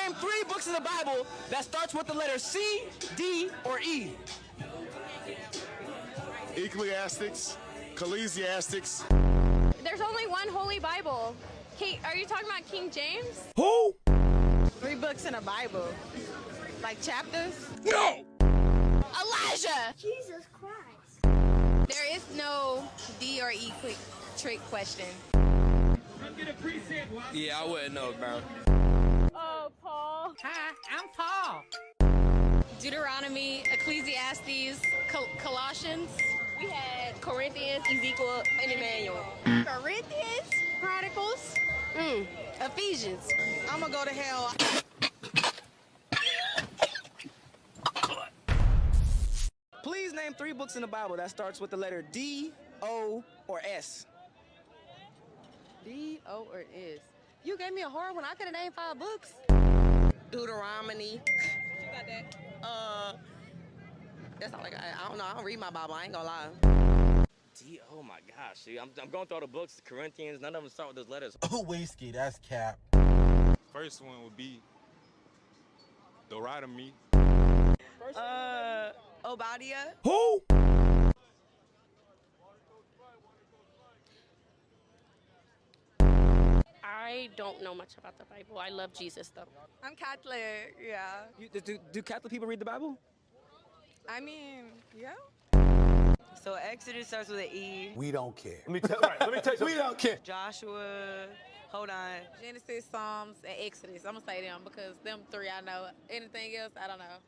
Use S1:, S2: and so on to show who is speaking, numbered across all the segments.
S1: name 3 books in the Bible that starts with the letter C, D, or E.
S2: Ecclesiastics, Ecclesiastics.
S3: There's only one Holy Bible. Are you talking about King James?
S1: Who?
S4: 3 books in the Bible. Like chapters?
S1: No!
S3: Elijah!
S5: Jesus Christ.
S3: There is no D or E quick trick question.
S1: Yeah, I wouldn't know, bro.
S3: Paul.
S4: Hi, I'm Paul.
S3: Deuteronomy, Ecclesiastes, Colossians. We had Corinthians, Ezekiel, and Emmanuel. Corinthians? Chronicles? Ephesians.
S4: I'm gonna go to hell.
S1: Please name 3 books in the Bible that starts with the letter D, O, or S.
S6: D, O, or S. You gave me a hard one. I could have named 5 books.
S4: Deuteronomy.
S6: You got that?
S4: That's all I got. I don't know. I don't read my Bible. I ain't gonna lie.
S7: D, oh my gosh. See, I'm going through all the books, Corinthians, none of them start with those letters.
S8: Oh, whiskey, that's cap.
S2: First one would be Deuteronomy.
S4: Obadiah.
S1: Who?
S3: I don't know much about the Bible. I love Jesus, though.
S4: I'm Catholic, yeah.
S1: Do Catholic people read the Bible?
S4: I mean, yeah. So Exodus starts with an E.
S8: We don't care.
S9: Let me tell you.
S8: We don't care.
S4: Joshua. Hold on.
S6: Genesis, Psalms, and Exodus. I'm gonna say them because them 3 I know. Anything else, I don't know.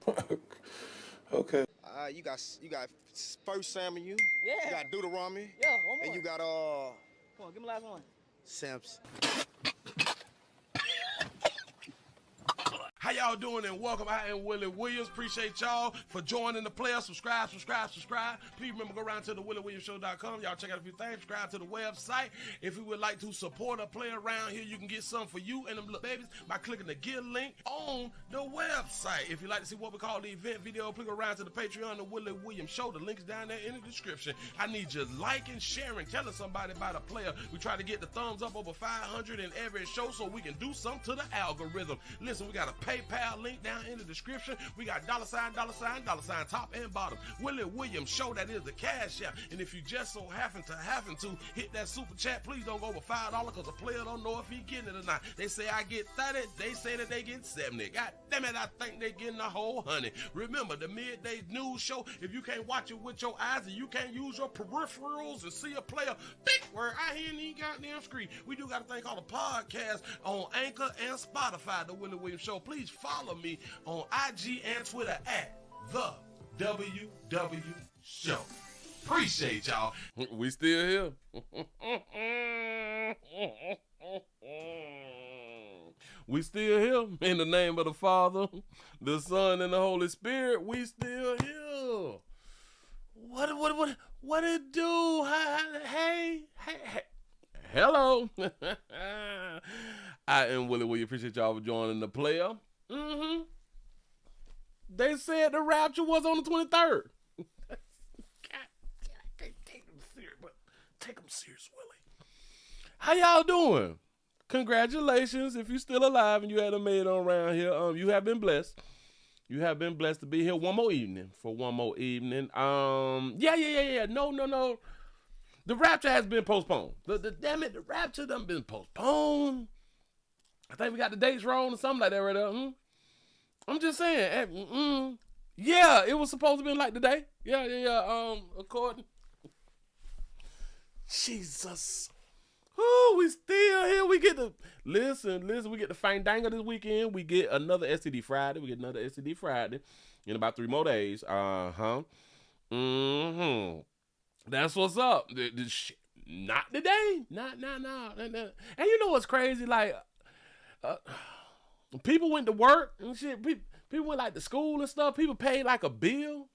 S9: Okay.
S2: You got First Samuel.
S1: Yeah.
S2: You got Deuteronomy.
S1: Yeah, one more.
S2: And you got
S1: Come on, give me the last one.
S2: Samson.
S9: How y'all doing and welcome. I am Willie Williams. Appreciate y'all for joining the player. Subscribe. Please remember, go around to the WillieWilliamsShow.com. Y'all check out a few things. Subscribe to the website. If you would like to support a player around here, you can get some for you and them little babies by clicking the Get link on the website. If you'd like to see what we call the event video, please go around to the Patreon, the Willie Williams Show. The link's down there in the description. I need you liking, sharing, telling somebody about a player. We try to get the thumbs up over 500 in every show so we can do something to the algorithm. Listen, we got a PayPal link down in the description. We got $sign, top and bottom. Willie Williams Show, that is the cash app. And if you just so happen to hit that super chat, please don't go over $5 because a player don't know if he getting it or not. They say I get 30, they say that they get 70. God damn it, I think they getting a whole 100. Remember, the midday news show, if you can't watch it with your eyes and you can't use your peripherals and see a player think where I hear any goddamn screen, we do got a thing called a podcast on Anchor and Spotify, the Willie Williams Show. Please follow me on IG and Twitter at the WW Show. Appreciate y'all. We still here. We still here. In the name of the Father, the Son, and the Holy Spirit, we still here. What it do? Hey. Hello. I am Willie Williams. Appreciate y'all for joining the player. They said the Rapture was on the 23rd. God, I can't take them serious, but take them serious, Willie. How y'all doing? Congratulations. If you're still alive and you hadn't made it on around here, you have been blessed. You have been blessed to be here one more evening. Yeah. No. The Rapture has been postponed. Damn it, the Rapture done been postponed. I think we got the dates wrong or something like that right there. I'm just saying. Yeah, it was supposed to be like today. Yeah. According. Jesus. Oh, we still here. We get to listen. We get the Fandango this weekend. We get another STD Friday. In about 3 more days. That's what's up. Not today. Not. And you know what's crazy? Like, people went to work and shit. People went like to school and stuff. People paid like a bill.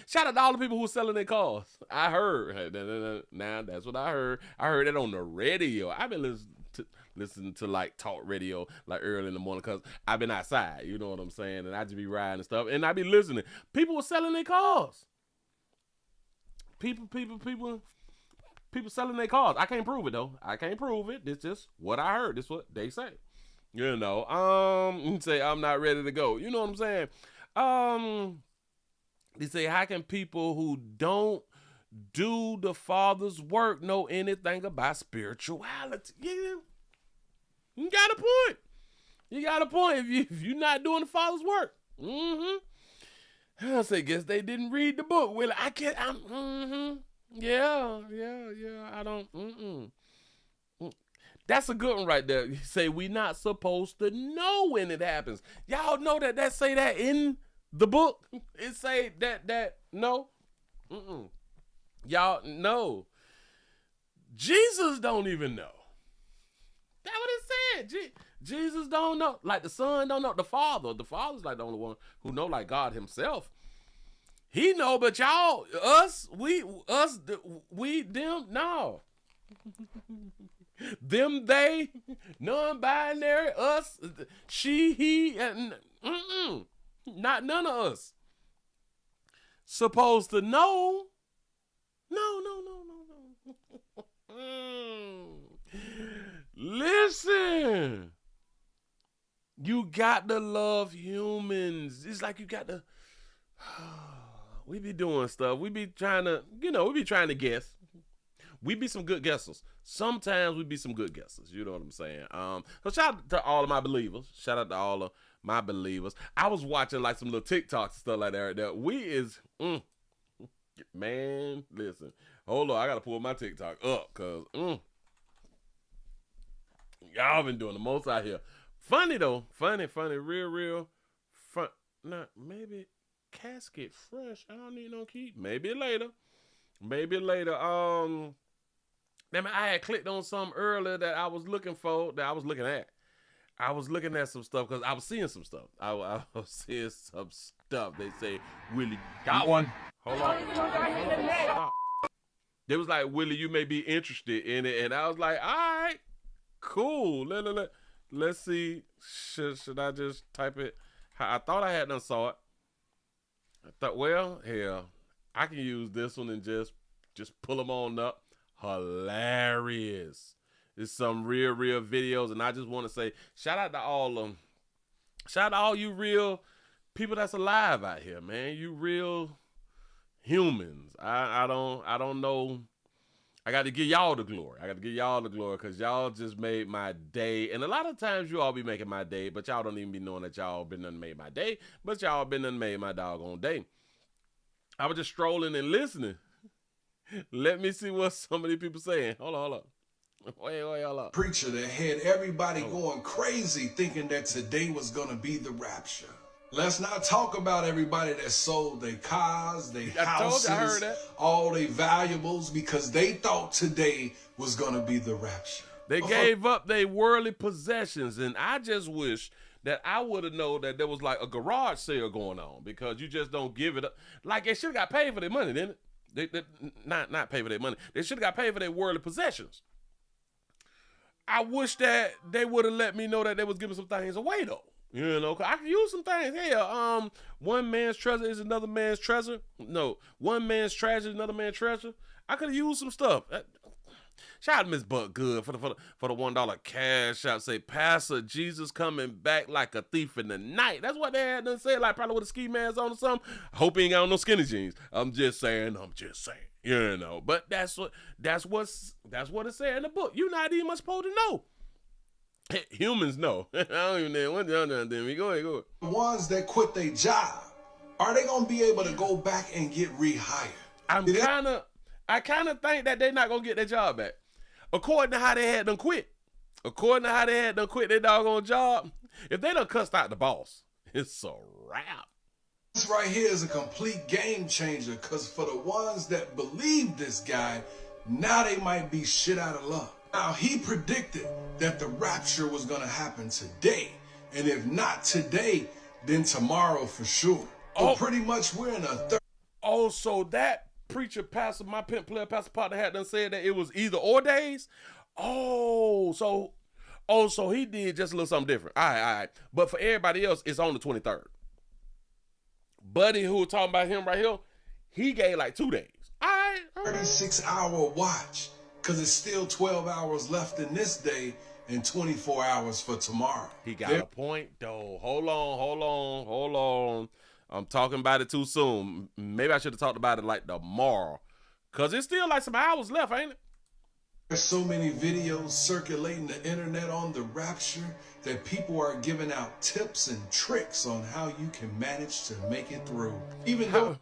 S9: Shout out to all the people who were selling their cars. I heard. Now that's what I heard. I heard it on the radio. I've been listening to like talk radio like early in the morning because I've been outside. You know what I'm saying? And I just be riding and stuff. And I be listening. People were selling their cars. People selling their cars. I can't prove it though. It's just what I heard. This what they say. You know, say I'm not ready to go. You know what I'm saying? They say, how can people who don't do the Father's work know anything about spirituality? Yeah, you got a point. You got a point if you're not doing the Father's work. I say, guess they didn't read the book. Well, I can't. Yeah. I don't. That's a good one right there. You say we not supposed to know when it happens. Y'all know that say that in the book. It say that no. Y'all know. Jesus don't even know. That's what it said. Jesus don't know. Like the Son don't know. The Father's like the only one who know, like God himself. He know, but y'all, them, no. Them, they, non-binary, us, she, he, and not none of us. Supposed to know. No. Listen. You got to love humans. It's like you got to. We be doing stuff. We be trying to, we be trying to guess. We be some good guessers. Sometimes we be some good guessers. You know what I'm saying? So shout out to all of my believers. Shout out to all of my believers. I was watching like some little TikToks and stuff like that. We is, man, listen. Hold on. I got to pull my TikTok up because, y'all been doing the most out here. Funny though. Funny. Real fun. Nah, maybe casket fresh. I don't need no key. Maybe later. I had clicked on something earlier that I was looking for, that I was looking at. I was looking at some stuff because I was seeing some stuff. I was seeing some stuff. They say, Willie.
S8: Got one.
S9: Hold on. Stop. They was like, Willie, you may be interested in it. And I was like, all right, cool. Let's see. Should I just type it? I thought I had done saw it. I thought, well, hell, I can use this one and just pull them on up. Hilarious. It's some real videos, and I just want to say shout out to all of them. Shout out to all you real people that's alive out here, man. You real humans. I don't know. I got to give y'all the glory. Because y'all just made my day. And a lot of times you all be making my day, but y'all don't even be knowing that y'all been done made my day. But y'all been done made my doggone day. I was just strolling and listening. Let me see what some of these people saying. Hold on. Wait, hold up.
S5: Preacher that had everybody going crazy thinking that today was going to be the rapture. Let's not talk about everybody that sold their cars, their houses, all their valuables because they thought today was going to be the rapture.
S9: They gave up their worldly possessions, and I just wish that I would have known that there was like a garage sale going on because you just don't give it up. Like they should have got paid for their money, didn't it? They not pay for their money. They should have got paid for their worldly possessions. I wish that they would have let me know that they was giving some things away though. You know, 'cause I can use some things. Hell, one man's treasure is another man's treasure. No, one man's treasure is another man's treasure. I could have used some stuff. Shout out to Miss Buck Good for the $1 cash out. Say, Pastor, Jesus coming back like a thief in the night. That's what they had done said, like probably with a ski mask on or something. I hope he ain't got no skinny jeans. I'm just saying. You know, but that's what it said in the book. You're not even supposed to know. Humans know. I don't even know what y'all done. Go ahead.
S5: The ones that quit their job, are they gonna be able to go back and get rehired?
S9: I kind of think that they're not gonna get their job back. According to how they had them quit their doggone job, if they done cussed out the boss, it's a wrap.
S5: This right here is a complete game changer because for the ones that believe this guy, now they might be shit out of luck. Now, he predicted that the rapture was going to happen today. And if not today, then tomorrow for sure. So pretty much we're in a third.
S9: Oh, so that preacher, pastor, my pimp player, pastor partner had done said that it was either or days? So he did just a little something different. All right. But for everybody else, it's on the 23rd. Buddy, who was talking about him right here, he gave like 2 days. All right.
S5: 36-hour watch, because it's still 12 hours left in this day, and 24 hours for tomorrow.
S9: He got a point, though. Hold on. I'm talking about it too soon. Maybe I should have talked about it like tomorrow. Because it's still like some hours left, ain't it?
S5: There's so many videos circulating the internet on the rapture that people are giving out tips and tricks on how you can manage to make it through. Even though...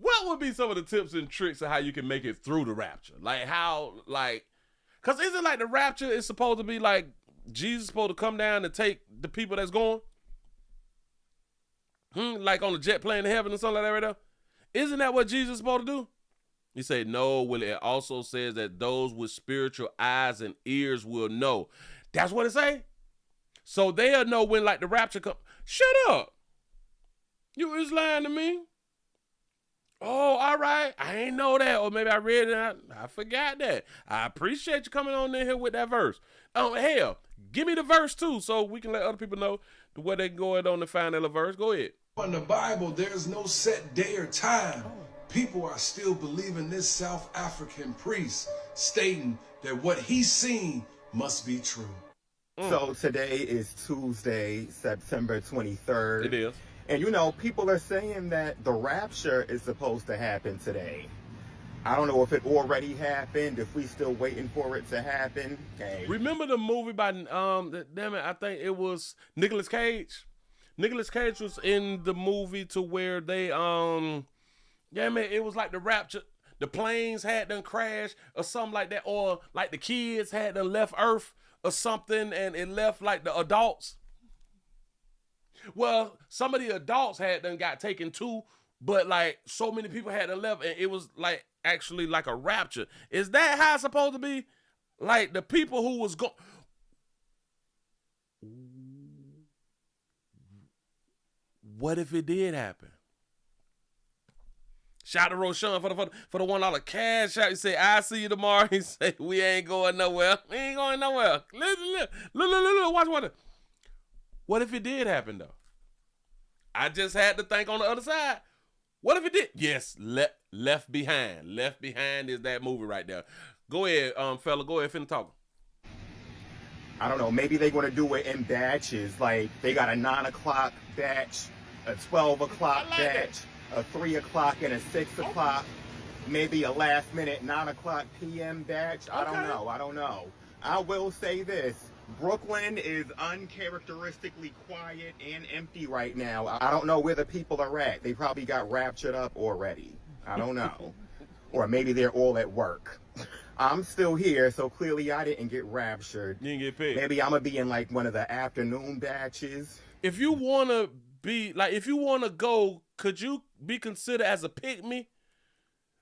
S9: What would be some of the tips and tricks of how you can make it through the rapture? Like how, like... Because isn't like the rapture is supposed to be like Jesus supposed to come down and take the people that's going? Like on a jet plane to heaven or something like that right there? Isn't that what Jesus is supposed to do? He said, no, Willie. It also says that those with spiritual eyes and ears will know. That's what it say? So they'll know when like the rapture comes. Shut up. You was lying to me. Oh, all right. I ain't know that. Or maybe I read it. I forgot that. I appreciate you coming on in here with that verse. Oh, hell, give me the verse too so we can let other people know where they can go on to find that verse. Go ahead.
S5: In the Bible, there's no set day or time. People are still believing this South African priest stating that what he's seen must be true.
S10: So today is Tuesday, September 23rd.
S9: It is.
S10: And you know, people are saying that the rapture is supposed to happen today. I don't know if it already happened, if we still waiting for it to happen. Okay.
S9: Remember the movie by, damn it, I think it was Nicolas Cage. Nicolas Cage was in the movie to where they, yeah, man, it was like the rapture. The planes had done crashed or something like that. Or like the kids had done left Earth or something and it left like the adults. Well, some of the adults had done got taken too, but like so many people had done left and it was like actually like a rapture. Is that how it's supposed to be? Like the people who was going... What if it did happen? Shout to Roshan for the $1 cash out. He said, I'll see you tomorrow. He said, we ain't going nowhere. We ain't going nowhere. Look, watch. What if it did happen, though? I just had to think on the other side. What if it did? Yes, Left Behind. Left Behind is that movie right there. Go ahead, fella. Go ahead, finna talk.
S10: I don't know. Maybe they're going to do it in batches. Like, they got a 9 o'clock batch, a 12 o'clock batch, a 3 o'clock and a 6 o'clock, maybe a last minute 9 o'clock p.m. batch. I don't know. I will say this. Brooklyn is uncharacteristically quiet and empty right now. I don't know where the people are at. They probably got raptured up already. I don't know. Or maybe they're all at work. I'm still here, so clearly I didn't get raptured.
S9: You didn't get paid.
S10: Maybe I'm going to be in like one of the afternoon batches.
S9: If you want to be, like, if you want to go, could you be considered as a pick-me?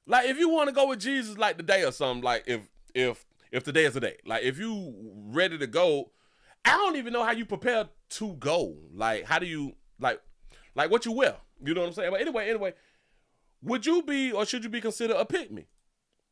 S9: Like, if you want to go with Jesus, like, today or something, like, if today is the day, like, if you ready to go, I don't even know how you prepare to go. Like, how do you, like what you wear? You know what I'm saying? But anyway, would you be, or should you be considered a pick-me?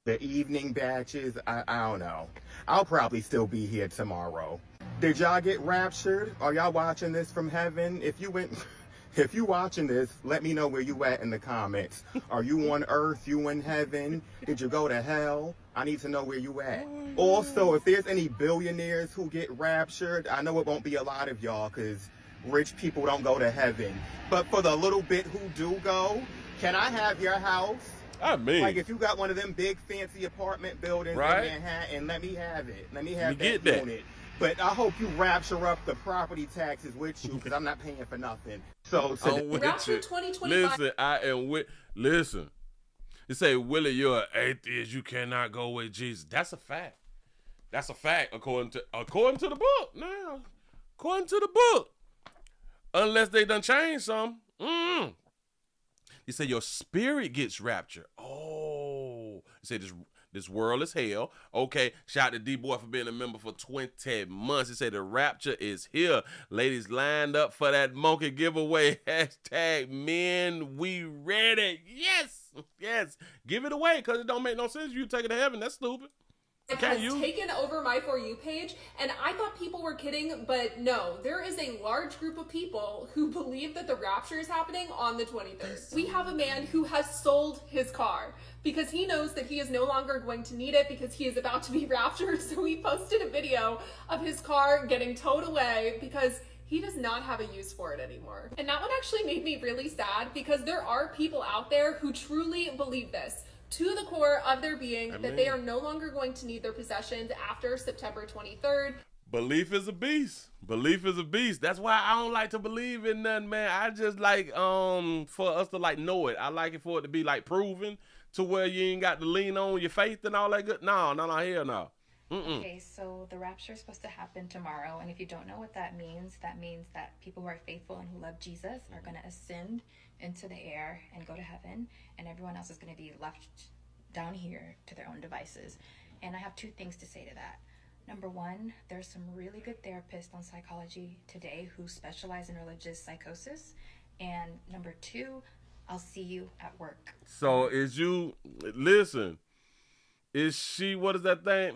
S10: The evening batches, I don't know. I'll probably still be here tomorrow. Did y'all get raptured? Are y'all watching this from heaven? If you watching this, let me know where you at in the comments. Are you on earth? You in heaven? Did you go to hell? I need to know where you at. Also, if there's any billionaires who get raptured, I know it won't be a lot of y'all because rich people don't go to heaven. But for the little bit who do go, can I have your house?
S9: I mean,
S10: like if you got one of them big fancy apartment buildings
S9: right
S10: in Manhattan, let me have it. Let me have
S9: that
S10: unit. But I hope you rapture up the property taxes with you because I'm not paying for nothing. So
S3: Rapture 2025.
S9: Listen, I am with. Listen, you say, Willie, you're an atheist. You cannot go with Jesus. That's a fact. That's a fact according to the book. Now, according to the book, unless they done changed some. You say your spirit gets raptured. Oh, you say this world is hell. Okay, shout out to D-Boy for being a member for 20 months. He said the rapture is here. Ladies lined up for that monkey giveaway. Hashtag men, we ready. Yes. Give it away because it don't make no sense. You take it to heaven. That's stupid. Can
S11: has
S9: you?
S11: taken over my For You page, and I thought people were kidding, but no, there is a large group of people who believe that the rapture is happening on the 23rd. We have a man who has sold his car because he knows that he is no longer going to need it because he is about to be raptured, so he posted a video of his car getting towed away because he does not have a use for it anymore. And that one actually made me really sad because there are people out there who truly believe this to the core of their being, that they are no longer going to need their possessions after September 23rd.
S9: Belief is a beast. Belief is a beast. That's why I don't like to believe in nothing, man. I just like for us to like know it. I like it for it to be like proven to where you ain't got to lean on your faith and all that good. No, hell no.
S12: Okay, so the rapture is supposed to happen tomorrow, and if you don't know what that means that people who are faithful and who love Jesus are going to ascend into the air and go to heaven, and everyone else is going to be left down here to their own devices. And I have two things to say to that. Number one, there's some really good therapists on psychology today who specialize in religious psychosis. And number two, I'll see you at work.
S9: So is she, what is that thing?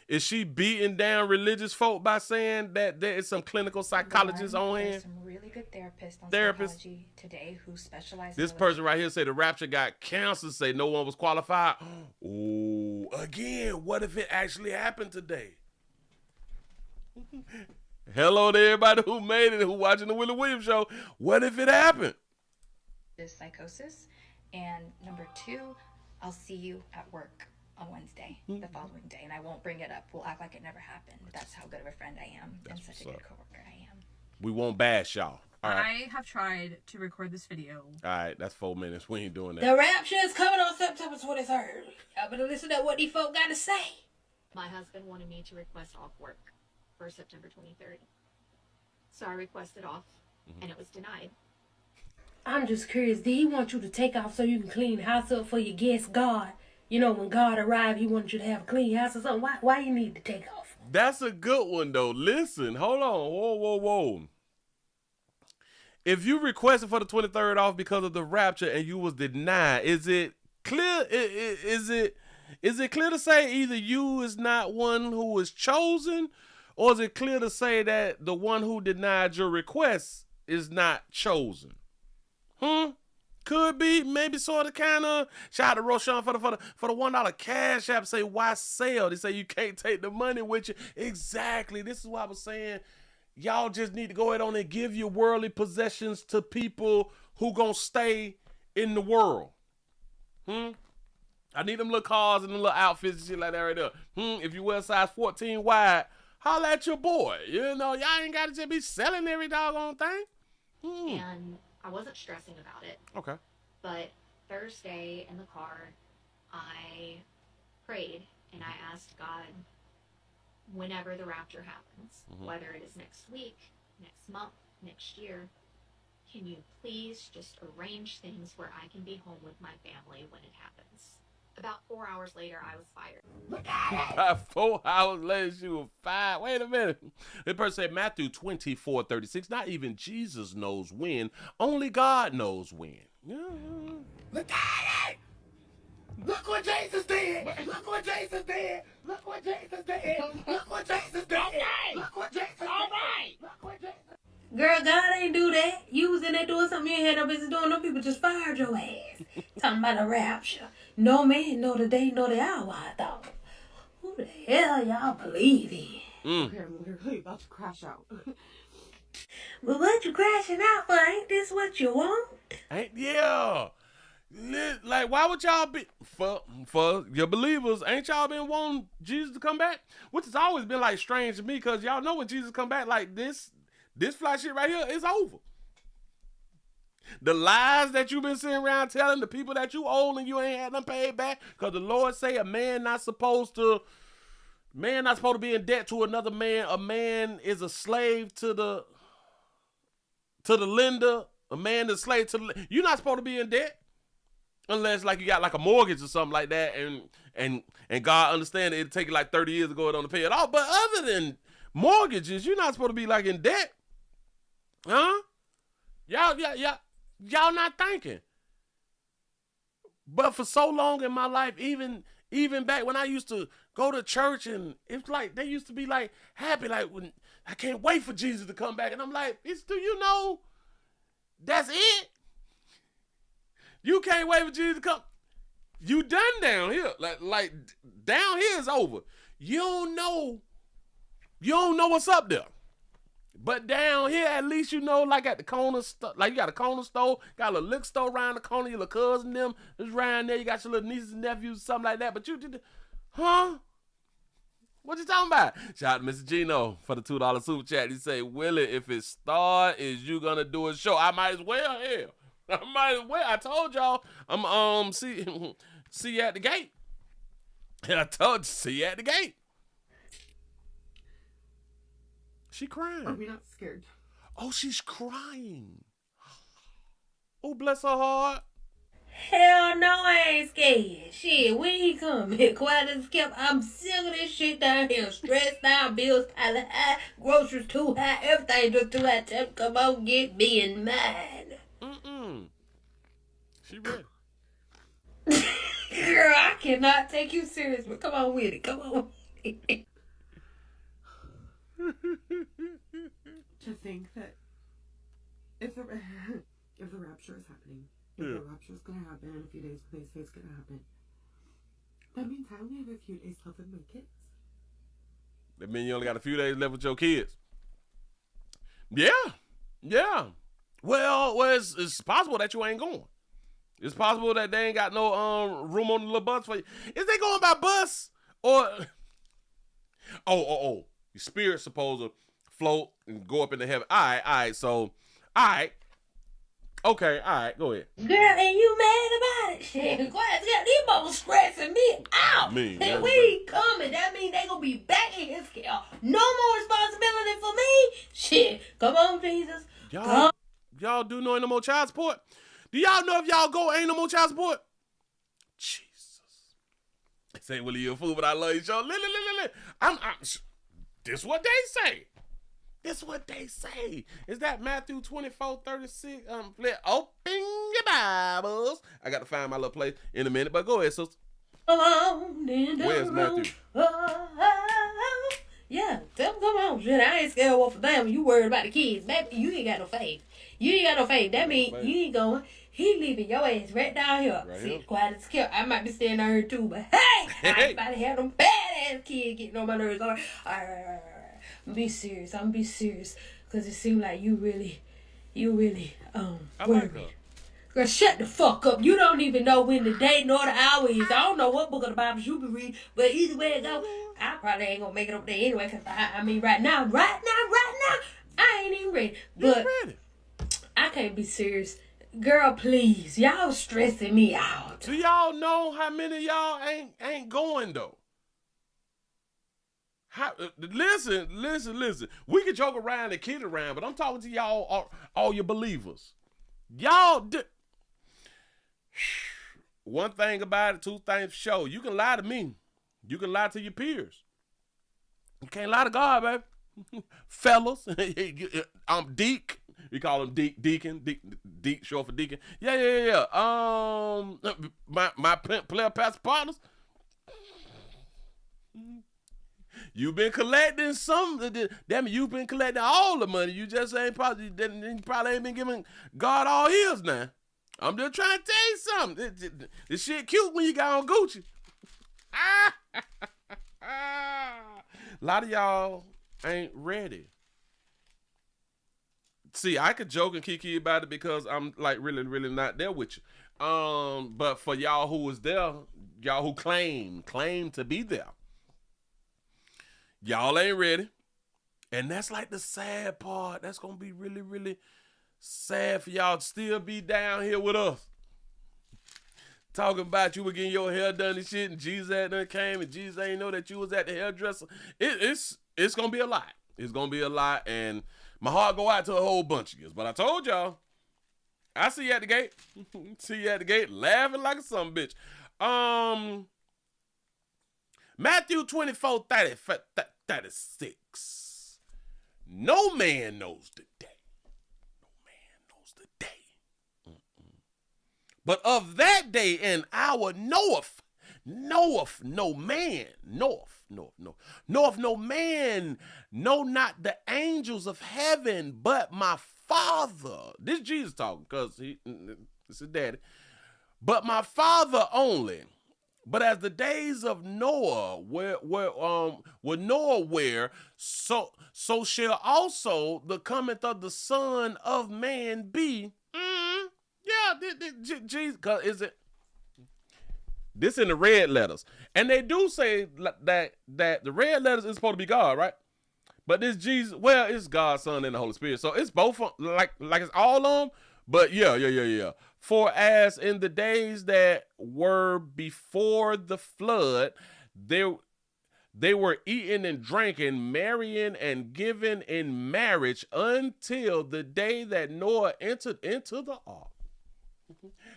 S9: Is she beating down religious folk by saying that there is some clinical psychologists on hand?
S12: There's some really good therapists on psychology today who specialize in
S9: This person right here say the rapture got canceled, say no one was qualified. Oh, again, what if it actually happened today? Hello to everybody who made it, who watching the Willie Williams show. What if it happened?
S12: This psychosis. And number two, I'll see you at work on Wednesday, the following day, and I won't bring it up. We'll act like it never happened. That's how good of a friend I am, and such a good coworker I am.
S9: We won't bash y'all. All right.
S13: I have tried to record this video.
S9: All right, that's 4 minutes. We ain't doing that.
S14: The rapture is coming on September 23rd. Y'all better listen to what these folk got to say.
S15: My husband wanted me to request off work for September 23rd. So I requested off, and it was denied.
S14: I'm just curious, did he want you to take off so you can clean the house up for your guest God? You know, when God arrived, he wanted you to have a clean house or something. Why you need to take off?
S9: That's a good one, though. Listen, hold on. Whoa. If you requested for the 23rd off because of the rapture and you was denied, is it clear? Is it clear to say either you is not one who was chosen, or is it clear to say that the one who denied your request is not chosen? Could be, maybe, sort of, kind of. Shout out to Roshan for the $1 cash app. Say, why sell? They say you can't take the money with you. Exactly. This is why I was saying, y'all just need to go ahead on and give your worldly possessions to people who gonna stay in the world. I need them little cars and them little outfits and shit like that right there. If you wear size 14 wide, holla at your boy. You know, y'all ain't got to just be selling every doggone thing.
S15: And I wasn't stressing about it.
S9: Okay.
S15: But Thursday in the car, I prayed and I asked God, whenever the rapture happens, whether it is next week, next month, next year, can you please just arrange things where I can be home with my family when it happens? About 4 hours later, I was fired.
S9: About 4 hours later, she was fired. Wait a minute. The person said Matthew 24:36. Not even Jesus knows when. Only God knows when. Yeah.
S14: Look at it! Look what Jesus did! Look what Jesus did! Look what Jesus did! Look what Jesus did! Okay. Look what Jesus did! All right! Look what Jesus did! Girl, God ain't do that. You was in there doing something you ain't had no business doing. Them people just fired your ass. Talking about a rapture. No man know the day, know the hour, I thought. Who the hell y'all believe in?
S13: Okay, I'm literally about to crash out.
S14: But what you crashing out for? Ain't this what you want?
S9: Yeah. Like, why would y'all be, for your believers, ain't y'all been wanting Jesus to come back? Which has always been, like, strange to me, because y'all know when Jesus come back, like, this fly shit right here is over. The lies that you've been sitting around telling the people that you owe and you ain't had them paid back, because the Lord say a man not supposed to be in debt to another man. A man is a slave to the lender. A man is a slave to the, you're not supposed to be in debt unless like you got like a mortgage or something like that, and God understand it'll take you like 30 years to go on to pay it off. But other than mortgages, you're not supposed to be like in debt. Huh? Y'all not thinking. But for so long in my life, even back when I used to go to church, and it's like they used to be like happy, like when I can't wait for Jesus to come back. And I'm like, do you know that's it? You can't wait for Jesus to come. You done down here. Like down here is over. You don't know what's up there. But down here, at least you know, like at the corner store, like you got a corner store, got a little liquor store around the corner, your little cousin them is around there, you got your little nieces and nephews, something like that. But you did, huh? What you talking about? Shout out to Mr. Gino for the $2 super chat. He say, Willie, if it start, is you gonna do a show? I might as well, hell. I might as well. I told y'all, I'm see you at the gate. And I told you, see you at the gate. She crying.
S13: Are we not scared?
S9: Oh, she's crying. Oh, bless her heart.
S16: Hell no, I ain't scared. Shit, when he come here, quiet as kept. I'm sick of this shit down here. Stressed out, bills piling high, groceries too high, everything just too high. Tell me, come on, get me in mine.
S9: She ready.
S16: Girl, I cannot take you serious, but come on with it. Come on with it.
S13: To think that if the rapture is happening, if the rapture is going to happen in a few days, when they say it's going to happen, that means I only have a few days left with my kids.
S9: That means you only got a few days left with your kids. Yeah. Well, it's possible that you ain't going. It's possible that they ain't got no room on the little bus for you. Is they going by bus or? Oh. Your spirit's supposed to float and go up into heaven. All right. So, all right. Okay, all right. Go ahead.
S16: Girl, and you mad about it? Shit, quiet. These motherfuckers stressing me out. And we ain't coming. That means they gonna be back in his care. No more responsibility for me. Shit, come on, Jesus.
S9: Y'all do know ain't no more child support? Do y'all know if y'all go ain't no more child support? Jesus. Say, Willie, you a fool, but I love you, show. This what they say. Is that Matthew 24:36? Open your Bibles. I got to find my little place in a minute, but go ahead, sister. Where's Matthew?
S16: Yeah, tell them come on. Shit, I ain't scared of for them. You worried about the kids. Baby, you ain't got no faith. That means you ain't going. He leaving your ass right down here.
S9: Right
S16: Sit
S9: here.
S16: quiet as kept. I might be staying down here too, but hey, I ain't about to have them bad-ass kids getting on my nerves. All right. Be serious. I'm be serious. Because it seems like you really worried. Girl, shut the fuck up. You don't even know when the day nor the hour is. I don't know what book of the Bible you be reading, but either way it go, I probably ain't gonna make it up there anyway. Because I mean, right now, I ain't even ready. But I can't be serious. Girl, please. Y'all stressing me out.
S9: Do y'all know how many of y'all ain't going though? Listen. We can joke around and kid around, but I'm talking to y'all, all your believers. Y'all one thing about it, two things for sure. You can lie to me. You can lie to your peers. You can't lie to God, baby. Fellas. I'm Deke. We call him Deacon. Deke, short for Deacon. Yeah. My player pastor partners. You've been collecting some. Damn it, you've been collecting all the money. You just ain't probably ain't been giving God all his now. I'm just trying to tell you something. This shit cute when you got on Gucci. A lot of y'all ain't ready. See, I could joke and kiki about it because I'm like really not there with you. But for y'all who was there, y'all who claim to be there, y'all ain't ready. And that's like the sad part. That's going to be really sad for y'all to still be down here with us. Talking about you were getting your hair done and shit, and Jesus had done came, and Jesus ain't know that you was at the hairdresser. It's going to be a lot. It's going to be a lot, and my heart go out to a whole bunch of you. But I told y'all, I see you at the gate. See you at the gate laughing like a son of a bitch. Matthew 24:36. No man knows the day. But of that day and hour knoweth knoweth no man, knoweth no man, no not the angels of heaven, but my Father. This is Jesus talking, because this is daddy. But my Father only. But as the days of Noah were Noah were, so shall also the cometh of the Son of Man be. Jesus, cause is it this in the red letters? And they do say that the red letters is supposed to be God, right? But this Jesus, well, it's God, Son, and the Holy Spirit. So it's both like it's all on. But yeah. For as in the days that were before the flood, they were eating and drinking, marrying and giving in marriage until the day that Noah entered into the ark.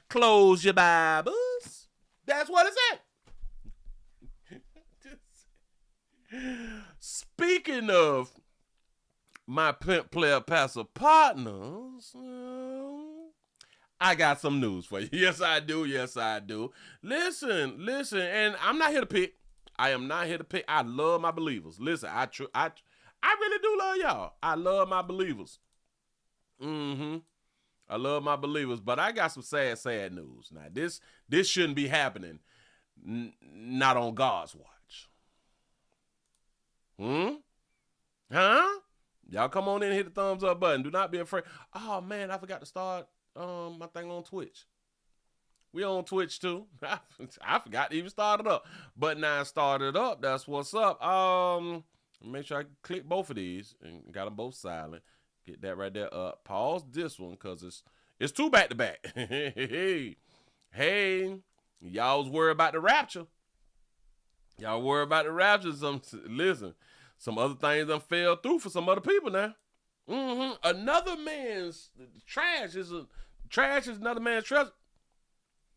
S9: Close your Bibles. That's what it said. Speaking of my pimp player pastor partners, I got some news for you. Yes, I do. Listen, and I'm not here to pick. I am not here to pick. I love my believers. Listen, I really do love y'all. I love my believers. I love my believers, but I got some sad news. Now, this shouldn't be happening. Not on God's watch. Huh? Y'all come on in and hit the thumbs up button. Do not be afraid. Oh, man, I forgot to start my thing on Twitch. We on Twitch, too. I forgot to even start it up. But now I started up. That's what's up. Make sure I click both of these and got them both silent. Get that right there up. Pause this one because it's two back-to-back. Hey, y'all was worried about the rapture. Y'all worried about the rapture. Listen, some other things done fell through for some other people now. Another man's trash is another man's treasure.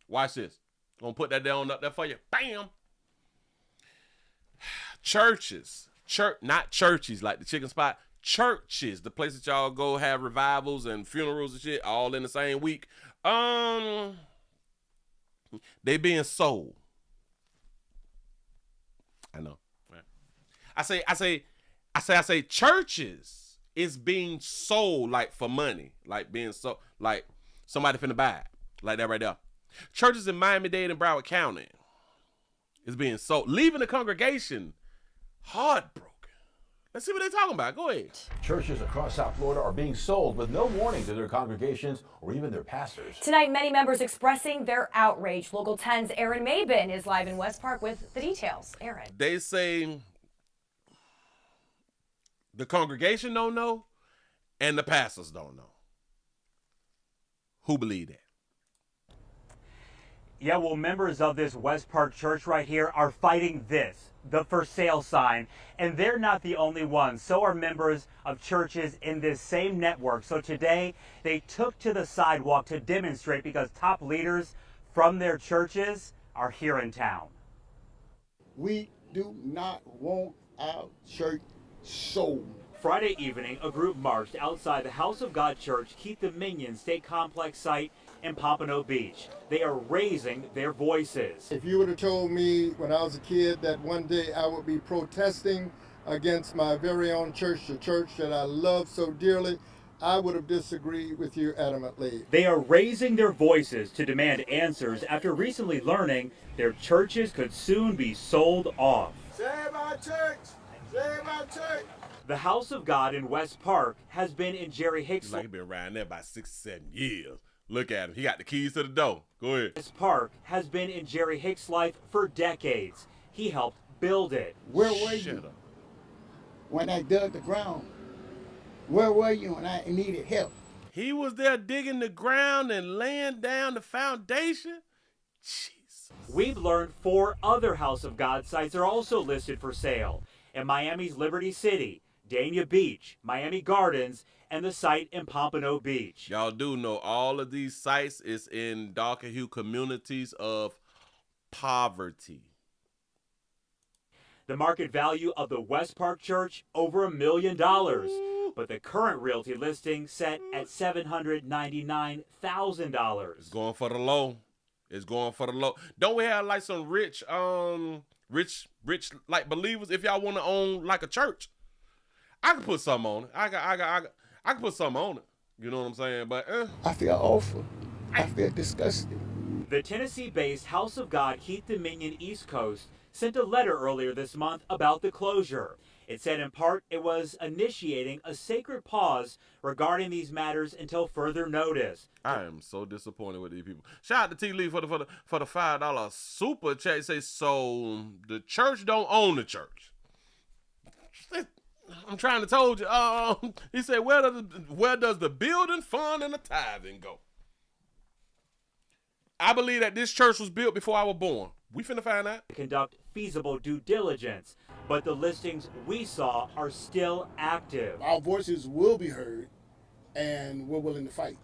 S9: Watch this. Gonna put that down up there for you. Bam. Churches. Not churches like the chicken spot. Churches, the places y'all go have revivals and funerals and shit all in the same week. They being sold. I know. I say churches is being sold like for money, like being sold, like somebody finna buy it, like that right there. Churches in Miami-Dade and Broward County is being sold, leaving the congregation heartbroken. Let's see what they're talking about. Go ahead.
S17: Churches across South Florida are being sold with no warning to their congregations or even their pastors.
S18: Tonight, many members expressing their outrage. Local 10's Aaron Mabin is live in West Park with the details. Aaron.
S9: They say the congregation don't know and the pastors don't know. Who believe that?
S19: Yeah, well, members of this West Park church right here are fighting this, the for sale sign, and they're not the only ones. So are members of churches in this same network. So today they took to the sidewalk to demonstrate because top leaders from their churches are here in town.
S20: We do not want our church sold.
S19: Friday evening, a group marched outside the House of God Church, Keith Dominion State Complex site in Pompano Beach. They are raising their voices.
S20: If you would have told me when I was a kid that one day I would be protesting against my very own church, the church that I love so dearly, I would have disagreed with you adamantly.
S19: They are raising their voices to demand answers after recently learning their churches could soon be sold off.
S20: Save our church! Save our church!
S19: The House of God in West Park has been in Jerry Hicks'
S9: Like he been around there about 6-7 years. Look at him. He got the keys to the door. Go ahead.
S19: This park has been in Jerry Hicks' life for decades. He helped build it.
S20: Where were you when I dug the ground? Where were you when I needed help?
S9: He was there digging the ground and laying down the foundation. Jesus.
S19: We've learned 4 other House of God sites are also listed for sale in Miami's Liberty City, Dania Beach, Miami Gardens, and the site in Pompano Beach.
S9: Y'all do know all of these sites is in darker hue communities of poverty.
S19: The market value of the West Park Church, over $1 million. But the current realty listing set at $799,000.
S9: It's going for the low. It's going for the low. Don't we have like some rich like believers? If y'all want to own like a church, I can put something on it. I can put something on it. You know what I'm saying? But
S21: I feel awful. I feel disgusted.
S19: The Tennessee-based House of God Keith Dominion East Coast sent a letter earlier this month about the closure. It said in part it was initiating a sacred pause regarding these matters until further notice.
S9: I am so disappointed with these people. Shout out to T. Lee for the $5 super chat. He says, so the church don't own the church. I'm trying to told you. He said, where does the building fund and the tithing go? I believe that this church was built before I was born. We finna find out.
S19: Conduct feasible due diligence, but the listings we saw are still active.
S14: Our voices will be heard, and we're willing to fight.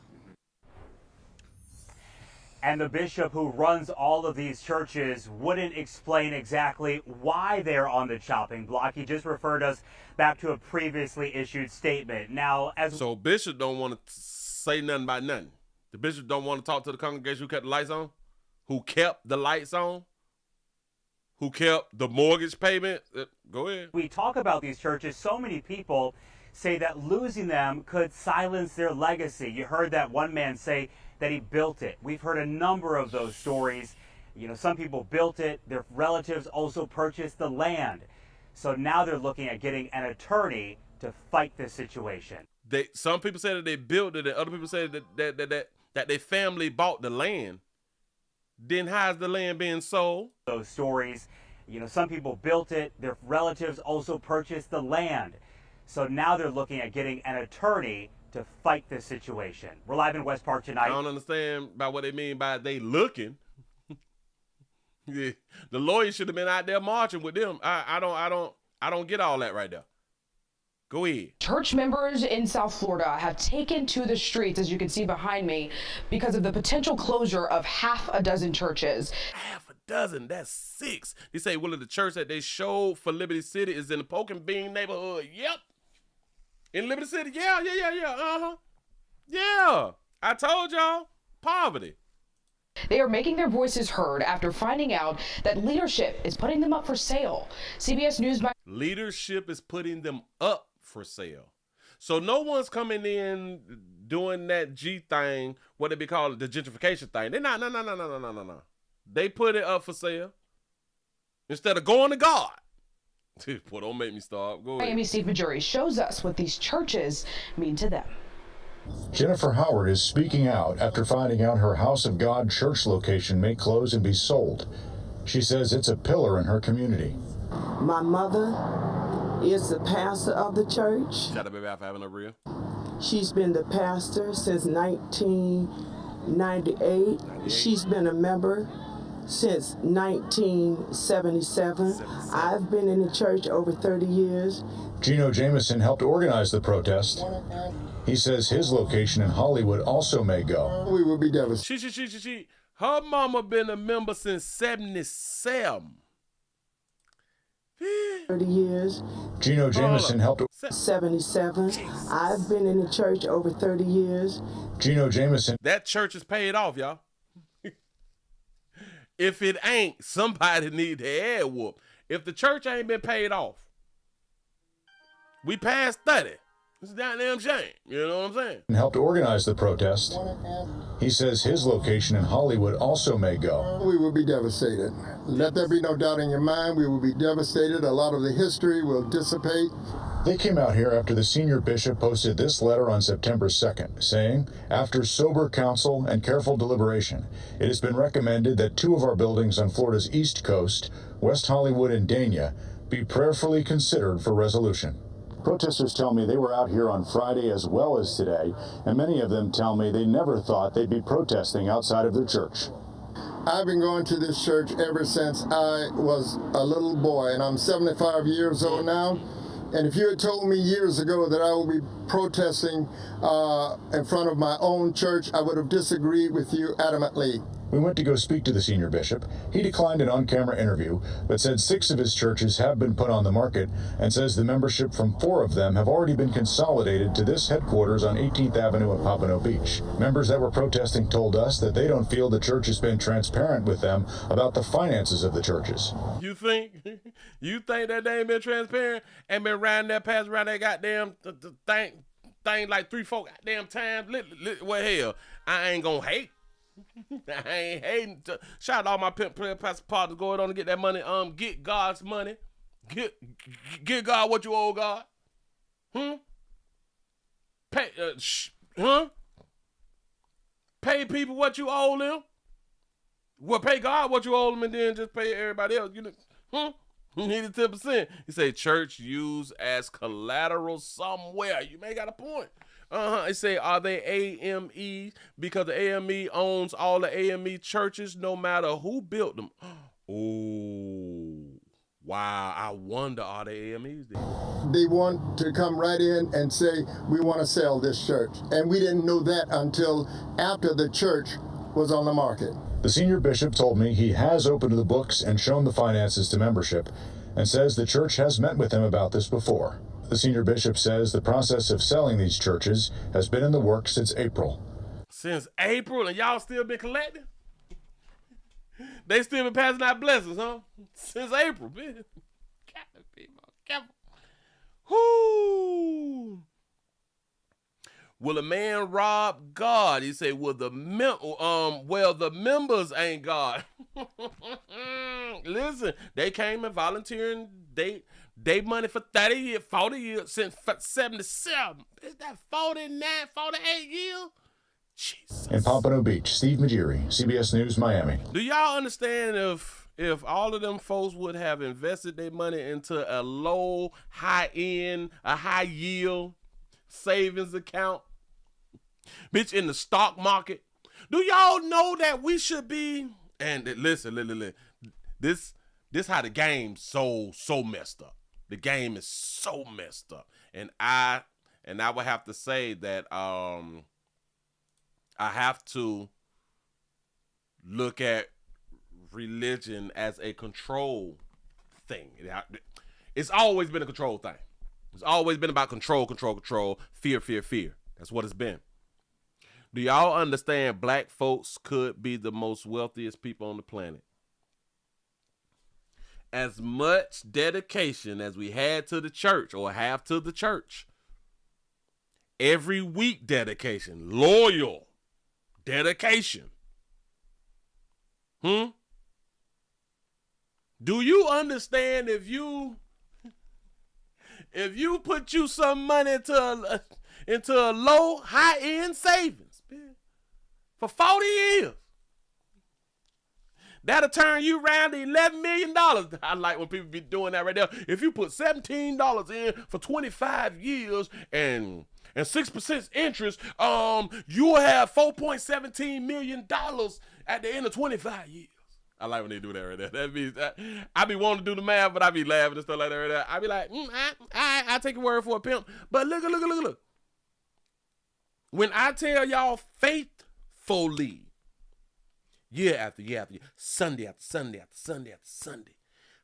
S19: And the bishop who runs all of these churches wouldn't explain exactly why they're on the chopping block. He just referred us back to a previously issued statement. Now,
S9: So bishop don't want to say nothing about nothing. The bishop don't want to talk to the congregation who kept the lights on, who kept the lights on, who kept the mortgage payment. Go ahead.
S19: We talk about these churches. So many people say that losing them could silence their legacy. You heard that one man say that he built it. We've heard a number of those stories. You know, some people built it. Their relatives also purchased the land. So now they're looking at getting an attorney to fight this situation.
S9: Some people say that they built it, and other people say that their family bought the land. Then how's the land being sold?
S19: Those stories, you know, some people built it. Their relatives also purchased the land. So now they're looking at getting an attorney to fight this situation. We're live in West Park tonight.
S9: I don't understand by what they mean by they looking. Yeah, the lawyers should have been out there marching with them. I don't get all that right there. Go ahead.
S22: Church members in South Florida have taken to the streets, as you can see behind me, because of the potential closure of half a dozen churches.
S9: Half a dozen? That's 6. They say, well, the church that they showed for Liberty City is in the Poke and Bean neighborhood. Yep. In Liberty City? Yeah. Yeah. I told y'all. Poverty.
S22: They are making their voices heard after finding out that leadership is putting them up for sale. CBS News.
S9: Leadership is putting them up for sale. So no one's coming in doing that G thing, what they be called the gentrification thing. They're not, no. They put it up for sale instead of going to God. Boy, don't make me stop. Go ahead.
S22: Miami Steve Majuri shows us what these churches mean to them.
S23: Jennifer Howard is speaking out after finding out her House of God church location may close and be sold. She says it's a pillar in her community.
S24: My mother is the pastor of the church.
S9: Shout out baby out for having a real.
S24: She's been the pastor since 1998. She's been a member since 1977. I've been in the church over 30 years.
S23: Gino Jameson helped organize the protest. He says his location in Hollywood also may go.
S20: We will be devastated.
S9: Her mama been a member since 77.
S24: 30 years.
S23: Gino Jameson helped.
S24: 77. I've been in the church over 30 years.
S23: Gino Jameson.
S9: That church is paid off, y'all. If it ain't, somebody need the head whoop. If the church ain't been paid off, we passed 30. It's a goddamn shame. You know what I'm saying?
S23: And helped organize the protest. He says his location in Hollywood also may go.
S20: We will be devastated. Let there be no doubt in your mind. We will be devastated. A lot of the history will dissipate.
S23: They came out here after the senior bishop posted this letter on September 2nd, saying, after sober counsel and careful deliberation, it has been recommended that 2 of our buildings on Florida's East Coast, West Hollywood and Dania, be prayerfully considered for resolution. Protesters tell me they were out here on Friday as well as today, and many of them tell me they never thought they'd be protesting outside of their church.
S20: I've been going to this church ever since I was a little boy, and I'm 75 years old now. And if you had told me years ago that I would be protesting in front of my own church, I would have disagreed with you adamantly.
S23: We went to go speak to the senior bishop. He declined an on-camera interview, but said 6 of his churches have been put on the market and says the membership from 4 of them have already been consolidated to this headquarters on 18th Avenue in Pompano Beach. Members that were protesting told us that they don't feel the church has been transparent with them about the finances of the churches.
S9: You think that they ain't been transparent and been riding that pass around that goddamn thing like 3-4 goddamn times? Well, hell, I ain't gonna hate. I ain't hating. Shout out to all my pimp player pastor partners going on to get that money. Get God's money. Get God what you owe God. Pay. Pay people what you owe them. Well, pay God what you owe them, and then just pay everybody else. You need 10%. You say church used as collateral somewhere. You may got a point. They say, are they AME? Because the AME owns all the AME churches, no matter who built them. Oh, wow. I wonder, are they AMEs then?
S20: They want to come right in and say, we want to sell this church. And we didn't know that until after the church was on the market.
S23: The senior bishop told me he has opened the books and shown the finances to membership and says the church has met with him about this before. The senior bishop says the process of selling these churches has been in the works since April.
S9: Since April, and y'all still been collecting? They still been passing out blessings, huh? Since April, man. Careful. Whoo! Will a man rob God? He say, well, the members ain't God. Listen, they came and volunteering. They money for 30 years, 40 years, since 77. Is that 49, 48 years? Jesus.
S23: In Pompano Beach, Steve Majiri, CBS News, Miami.
S9: Do y'all understand if all of them folks would have invested their money into a low, high-end, a high-yield savings account, bitch, in the stock market? Do y'all know that we should be, and listen, this how the game's so messed up. The game is so messed up. And I would have to say that I have to look at religion as a control thing. It's always been a control thing. It's always been about control, fear. That's what it's been. Do y'all understand black folks could be the most wealthiest people on the planet? As much dedication as we had to the church or have to the church, every week dedication, loyal dedication. Do you understand if you put you some money into a low, high-end savings for 40 years, that'll turn you around to $11 million. I like when people be doing that right there. If you put $17 in for 25 years and 6% interest, you'll have $4.17 million at the end of 25 years. I like when they do that right there. That means I be wanting to do the math, but I be laughing and stuff like that right there. I be like, I take your word for a pimp. But look. When I tell y'all faithfully, year after year after year, Sunday after Sunday after Sunday after Sunday,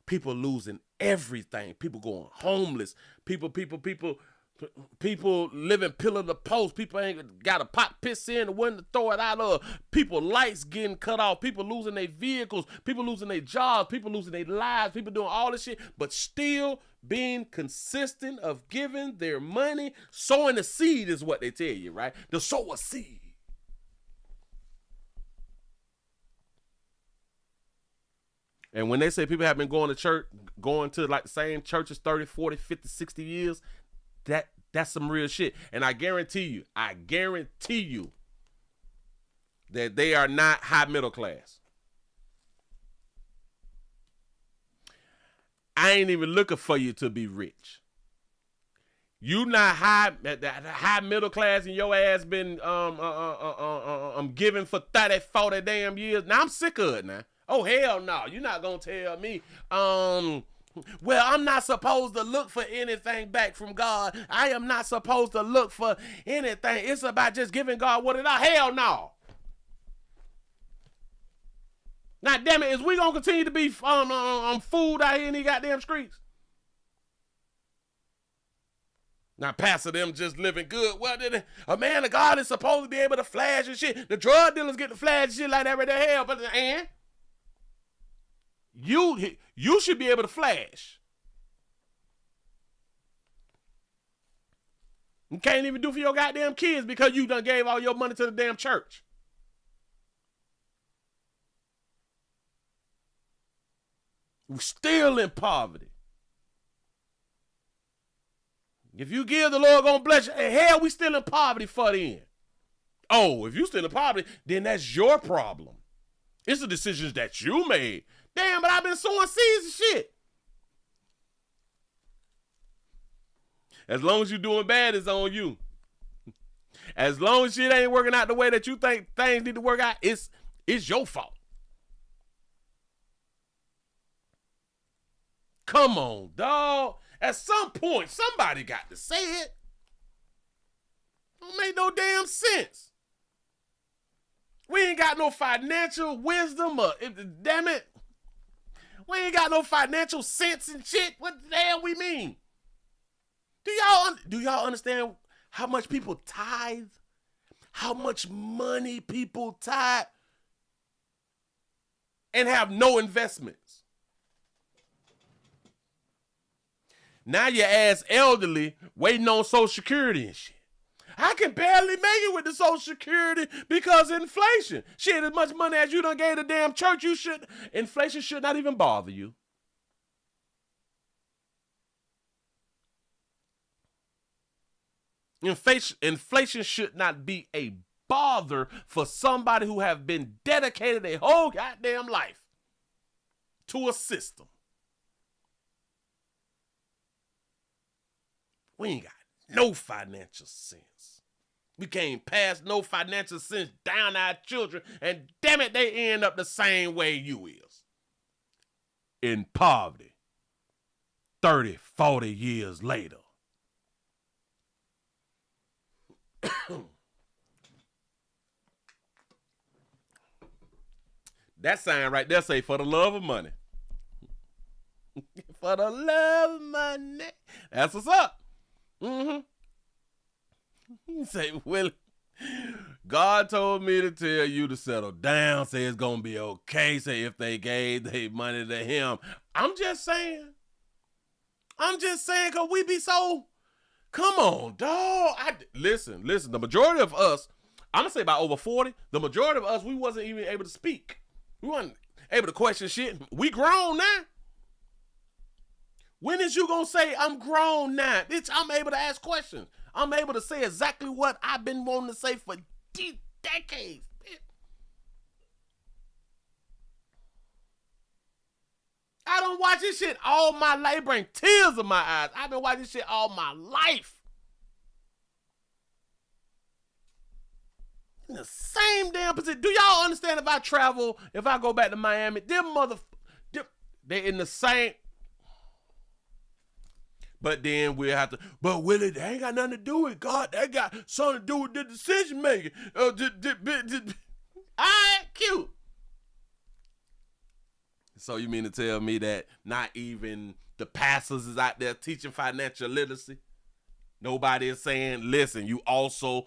S9: people losing everything. People going homeless. People living pillar to post. People ain't got a pot piss in the window to throw it out of. People lights getting cut off. People losing their vehicles. People losing their jobs. People losing their lives. People doing all this shit, but still being consistent of giving their money. Sowing a seed is what they tell you, right? To sow a seed. And when they say people have been going to church, going to like the same churches 30, 40, 50, 60 years, that's some real shit. And I guarantee you that they are not high middle class. I ain't even looking for you to be rich. You not high middle class and your ass been giving for 30, 40 damn years. Now I'm sick of it now. Oh, hell no. You're not going to tell me Well, I'm not supposed to look for anything back from God. I am not supposed to look for anything. It's about just giving God what it is. Hell no. Now, damn it, is we gonna continue to be food out here in these goddamn streets? Now, pastor them just living good. Well, a man of God is supposed to be able to flash and shit. The drug dealers get to flash and shit like that right there. Hell, but and you should be able to flash. You can't even do for your goddamn kids because you done gave all your money to the damn church. We're still in poverty. If you give, the Lord gonna bless you. And hell, we still in poverty for the end. Oh, if you still in poverty, then that's your problem. It's the decisions that you made. Damn, but I've been sowing seeds and shit. As long as you're doing bad, it's on you. As long as shit ain't working out the way that you think things need to work out, it's your fault. Come on, dog. At some point, somebody got to say it. Don't make no damn sense. We ain't got no financial wisdom or, damn it, we ain't got no financial sense and shit. What the hell we mean? Do y'all understand how much people tithe? How much money people tithe and have no investments? Now your ass elderly waiting on Social Security and shit. I can barely make it with the Social Security because of inflation. Shit, as much money as you done gave the damn church, inflation should not even bother you. Inflation should not be a bother for somebody who have been dedicated their whole goddamn life to a system. We ain't got no financial sense. We can't pass no financial sense down our children, and damn it, they end up the same way you is. In poverty. 30, 40 years later. That sign right there say, for the love of money. For the love of money. That's what's up. You say, Willie, God told me to tell you to settle down. Say it's going to be okay. Say if they gave their money to him. I'm just saying because we be so, come on, dog. Listen, the majority of us, I'm going to say about over 40, the majority of us, we wasn't even able to speak. We wasn't able to question shit. We grown now. When is you gonna say, I'm grown now? Bitch, I'm able to ask questions. I'm able to say exactly what I've been wanting to say for decades. Bitch. I don't watch this shit all my life. It brings tears in my eyes. I've been watching this shit all my life. In the same damn position. Do y'all understand if I travel, if I go back to Miami, they in the same. But then we'll have to, but Willie, they ain't got nothing to do with God. They got something to do with the decision making. All right, cute. So you mean to tell me that not even the pastors is out there teaching financial literacy? Nobody is saying, listen, you also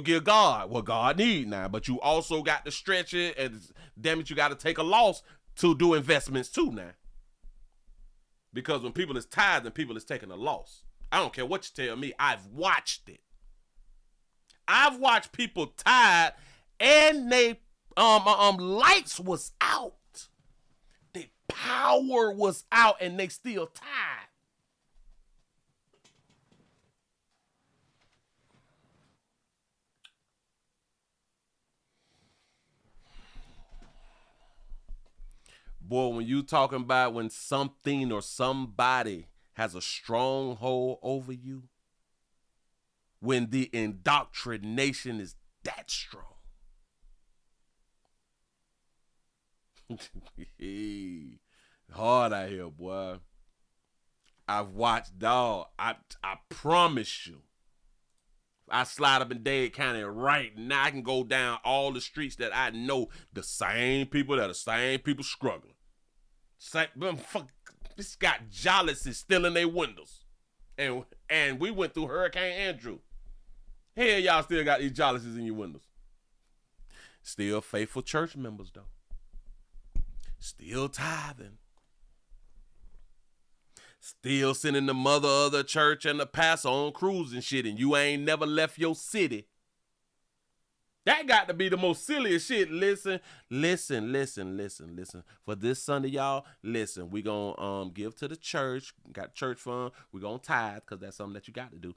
S9: give God what God need now, but you also got to stretch it, and damn it, you got to take a loss to do investments too now. Because when people is tired, then people is taking a loss. I don't care what you tell me. I've watched it. I've watched people tired and they lights was out. The power was out and they still tired. Boy, when you talking about when something or somebody has a stronghold over you, when the indoctrination is that strong. Hard out here, boy. I've watched, dog. I promise you. I slide up in Dade County right now. I can go down all the streets that I know the same people struggling. This got jealousy still in their windows. And we went through Hurricane Andrew. Hell, y'all still got these jealousies in your windows. Still faithful church members, though. Still tithing. Still sending the mother of the church and the pastor on cruise and shit, and you ain't never left your city. That got to be the most silliest shit. Listen. For this Sunday, y'all, listen, we gonna give to the church. Got church fund. We gonna tithe, because that's something that you got to do.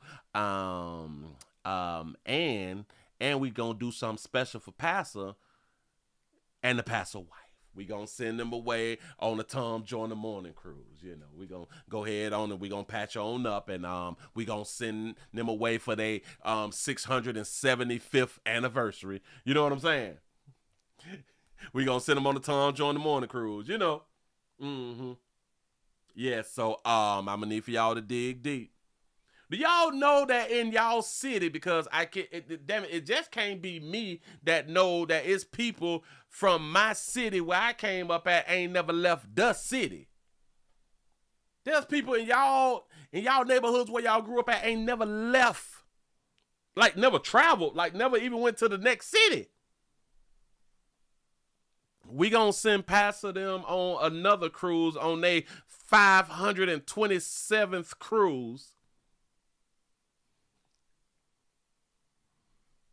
S9: And we gonna do something special for pastor and the pastor wife. We gonna send them away on the Tom Join the Morning cruise. You know, we gonna go ahead on and we gonna patch on up, and we gonna send them away for their 675th anniversary. You know what I'm saying? We gonna send them on the Tom Join the Morning cruise. You know. Yeah. So I'm gonna need for y'all to dig deep. Do y'all know that in y'all city, because it just can't be me that know that it's people from my city where I came up at ain't never left the city. There's people in y'all neighborhoods where y'all grew up at ain't never left, like never traveled, like never even went to the next city. We gonna send Pastor them on another cruise on their 527th cruise.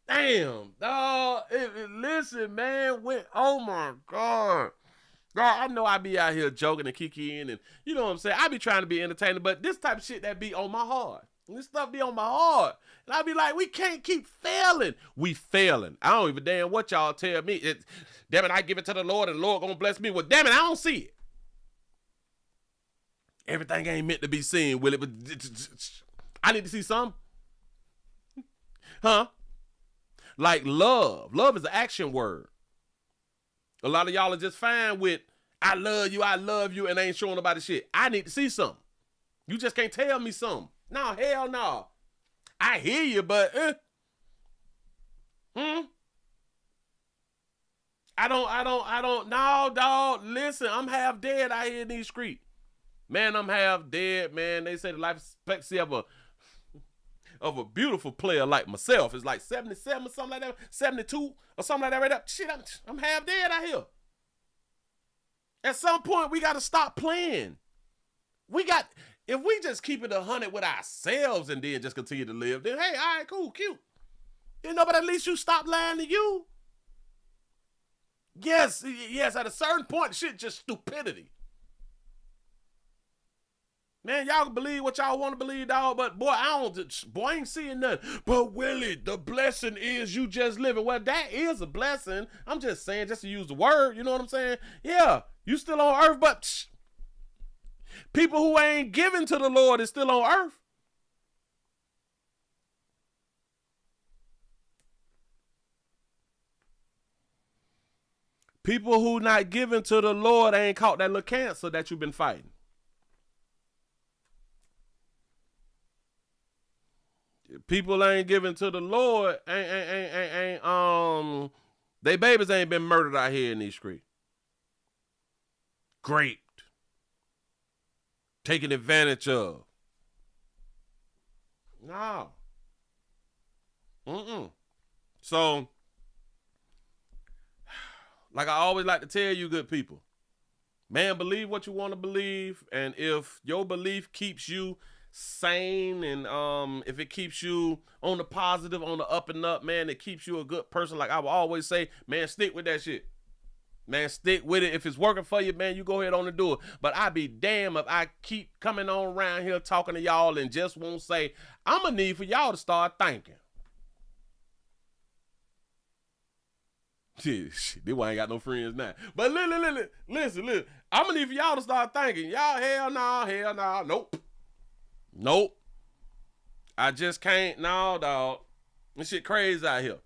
S9: Damn, dog. Listen, man. Oh my God. God, I know I be out here joking and kikiing, and you know what I'm saying? I be trying to be entertaining, but this type of shit that be on my heart. This stuff be on my heart. And I be like, we can't keep failing. We failing. I don't even damn what y'all tell me. Damn it, I give it to the Lord, and the Lord gonna bless me. Well, damn it, I don't see it. Everything ain't meant to be seen, Willie, but I need to see some. Huh? Like love. Love is an action word. A lot of y'all are just fine with, I love you, and ain't showing nobody shit. I need to see something. You just can't tell me something. No, hell no. I hear you, but I don't, no, dog. Listen, I'm half dead out here in these streets. Man, I'm half dead, man. They say the life expectancy of a beautiful player like myself is like 77 or something like that, 72 or something like that right up. Shit, I'm half dead out here. At some point, we got to stop playing. If we just keep it 100 with ourselves and then just continue to live, then hey, all right, cool, cute. You know, but at least you stop lying to you. Yes, at a certain point, shit just stupidity. Man, y'all can believe what y'all want to believe, dog, but boy, I ain't seeing nothing. But Willie, the blessing is you just living. Well, that is a blessing. I'm just saying, just to use the word, you know what I'm saying? Yeah, you still on earth, but people who ain't giving to the Lord is still on earth. People who not giving to the Lord ain't caught that little cancer that you've been fighting. People ain't giving to the Lord, they babies ain't been murdered out here in these streets. Raped. Taken advantage of. No. So, like I always like to tell you good people, man, believe what you want to believe, and if your belief keeps you sane, and if it keeps you on the positive, on the up and up, man, it keeps you a good person. Like I will always say, man, stick with that shit. Man, stick with it. If it's working for you, man, you go ahead on and do it. But I be damn if I keep coming on around here talking to y'all and just won't say, I'm gonna need for y'all to start thinking. Shit, this one ain't got no friends now. But listen. I'm gonna need for y'all to start thinking. Y'all, hell no, nope. I just can't. No, dog. This shit crazy out here.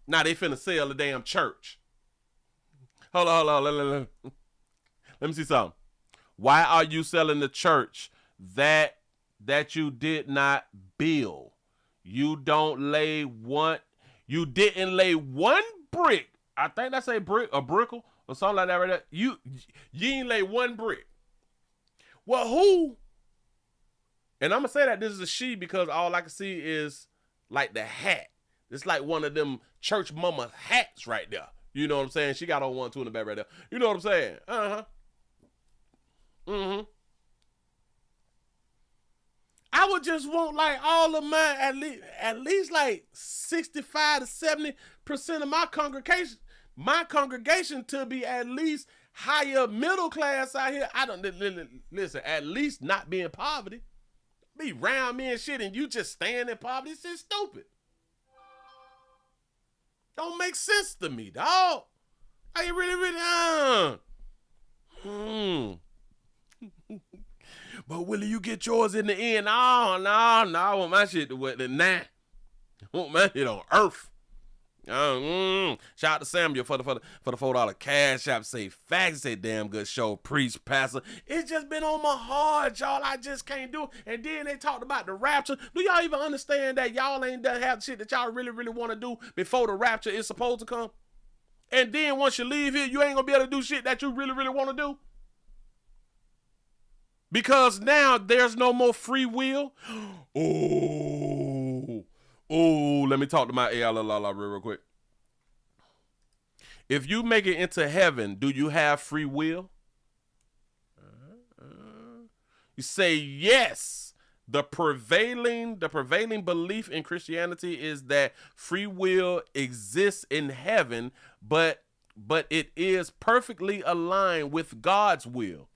S9: Now they finna sell the damn church. Hold on. Let me see something. Why are you selling the church that you did not build? You didn't lay one brick. I think that's a brickle or something like that right there. You ain't lay one brick. Well, who? And I'm gonna say that this is a she because all I can see is like the hat. It's like one of them church mama hats right there. You know what I'm saying? She got on one too in the back right there. You know what I'm saying? I would just want like all of mine, at least like 65 to 70% of my congregation to be at least higher middle class out here. I don't listen, at least not be in poverty. Be around me and shit and you just staying in poverty. It's just stupid. Don't make sense to me, dog. Are you really? But Willie, you get yours in the end. No. I want my shit to what the 9. I want my shit on earth. Shout out to Samuel for the $4 cash app. Say facts. Say damn good show. Preach, pastor. It's just been on my heart, y'all. I just can't do it. And then they talked about the rapture. Do y'all even understand that y'all ain't done have shit that y'all really, really want to do before the rapture is supposed to come? And then once you leave here, you ain't gonna be able to do shit that you really, really want to do. Because now there's no more free will. Let me talk to my AI real quick. If you make it into heaven, do you have free will? You say yes. The prevailing belief in Christianity is that free will exists in heaven, but it is perfectly aligned with God's will.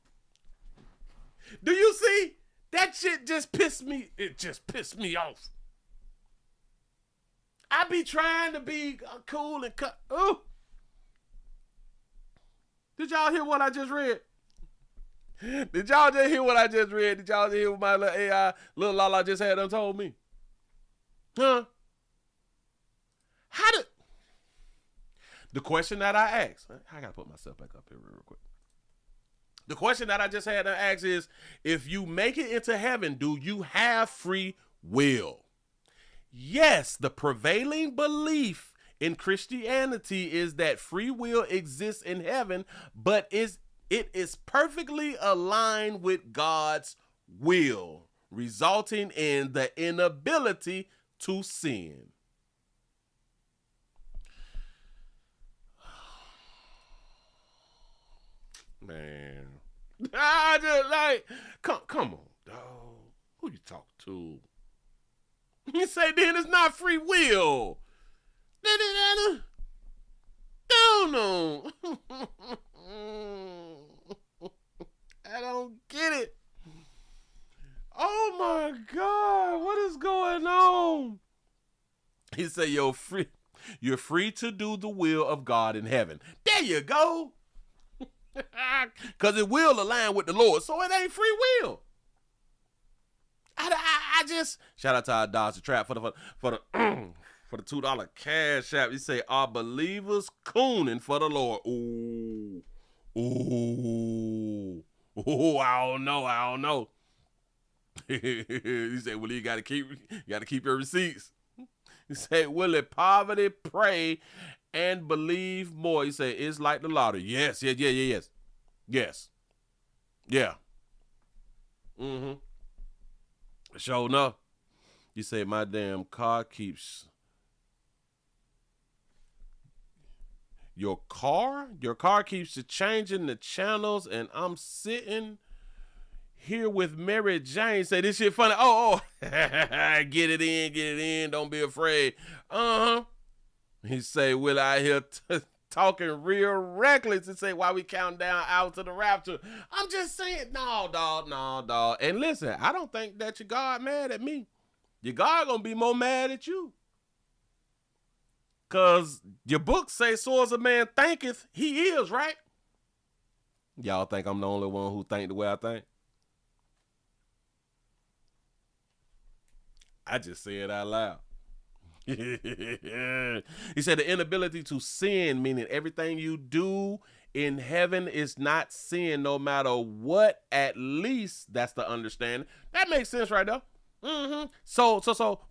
S9: Do you see? That shit just pissed me. It just pissed me off. I be trying to be cool and cut. Ooh. Did y'all hear what I just read? Did y'all just hear what I just read? Did y'all hear what my little AI, little Lala just had done told me? Huh? The question that I asked, I gotta put myself back up here real quick. The question that I just had to ask is, if you make it into heaven, do you have free will? Yes, the prevailing belief in Christianity is that free will exists in heaven, but it is perfectly aligned with God's will, resulting in the inability to sin. Man, I just like, come on, dog. Who you talk to? You say then it's not free will. No. I don't get it. Oh my God, what is going on? He said you're free to do the will of God in heaven. There you go. Because it will align with the Lord, so it ain't free will. I just shout out to our Dodge the Trap for the $2 cash app. You say our believers cooning for the Lord. I don't know. You say, well, you gotta keep your receipts. You say, Willie, poverty, pray, and believe more. You say, it's like the lottery. Yes. Yeah. Sure enough. You say, my damn car keeps... Your car keeps changing the channels, and I'm sitting here with Mary Jane. Say, this shit funny. Oh. Get it in. Don't be afraid. He say, Will I hear talking real reckless and say, why we counting down out to the rapture? I'm just saying, no, dog. And listen, I don't think that your God mad at me. Your God gonna be more mad at you. Cause your book say, so as a man thinketh, he is, right? Y'all think I'm the only one who think the way I think? I just say it out loud. He said the inability to sin, meaning everything you do in heaven is not sin no matter what. At least that's the understanding. That makes sense right there. So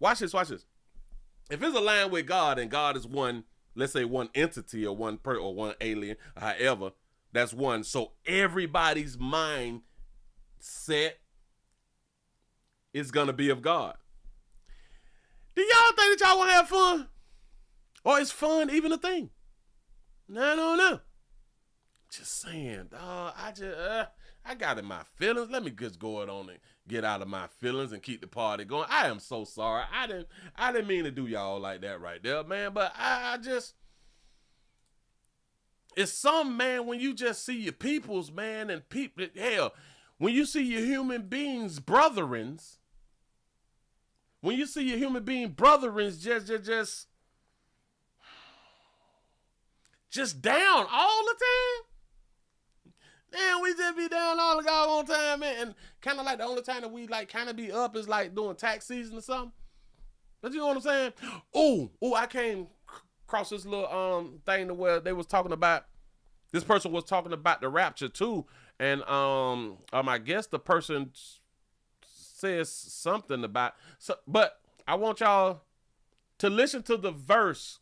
S9: watch this. If it's aligned with God and God is one, let's say one entity or one one alien, however, that's one. So everybody's mind set is gonna be of God. Do y'all think that y'all wanna have fun? Or is fun even a thing? I don't know. Just saying, dog. I got in my feelings. Let me just go it on and get out of my feelings and keep the party going. I am so sorry. I didn't mean to do y'all like that right there, man. But I just, it's some, man, when you just see your peoples, man, and people, hell, when you see your human beings, brethrens, when you see your human being brethrens just down all the time. Man, we just be down all the doggone time, man. And kind of like the only time that we like kind of be up is like during tax season or something. But you know what I'm saying? Oh, I came across this little thing to where they was talking about, this person was talking about the rapture too. And I guess the person says something about, but I want y'all to listen to the verse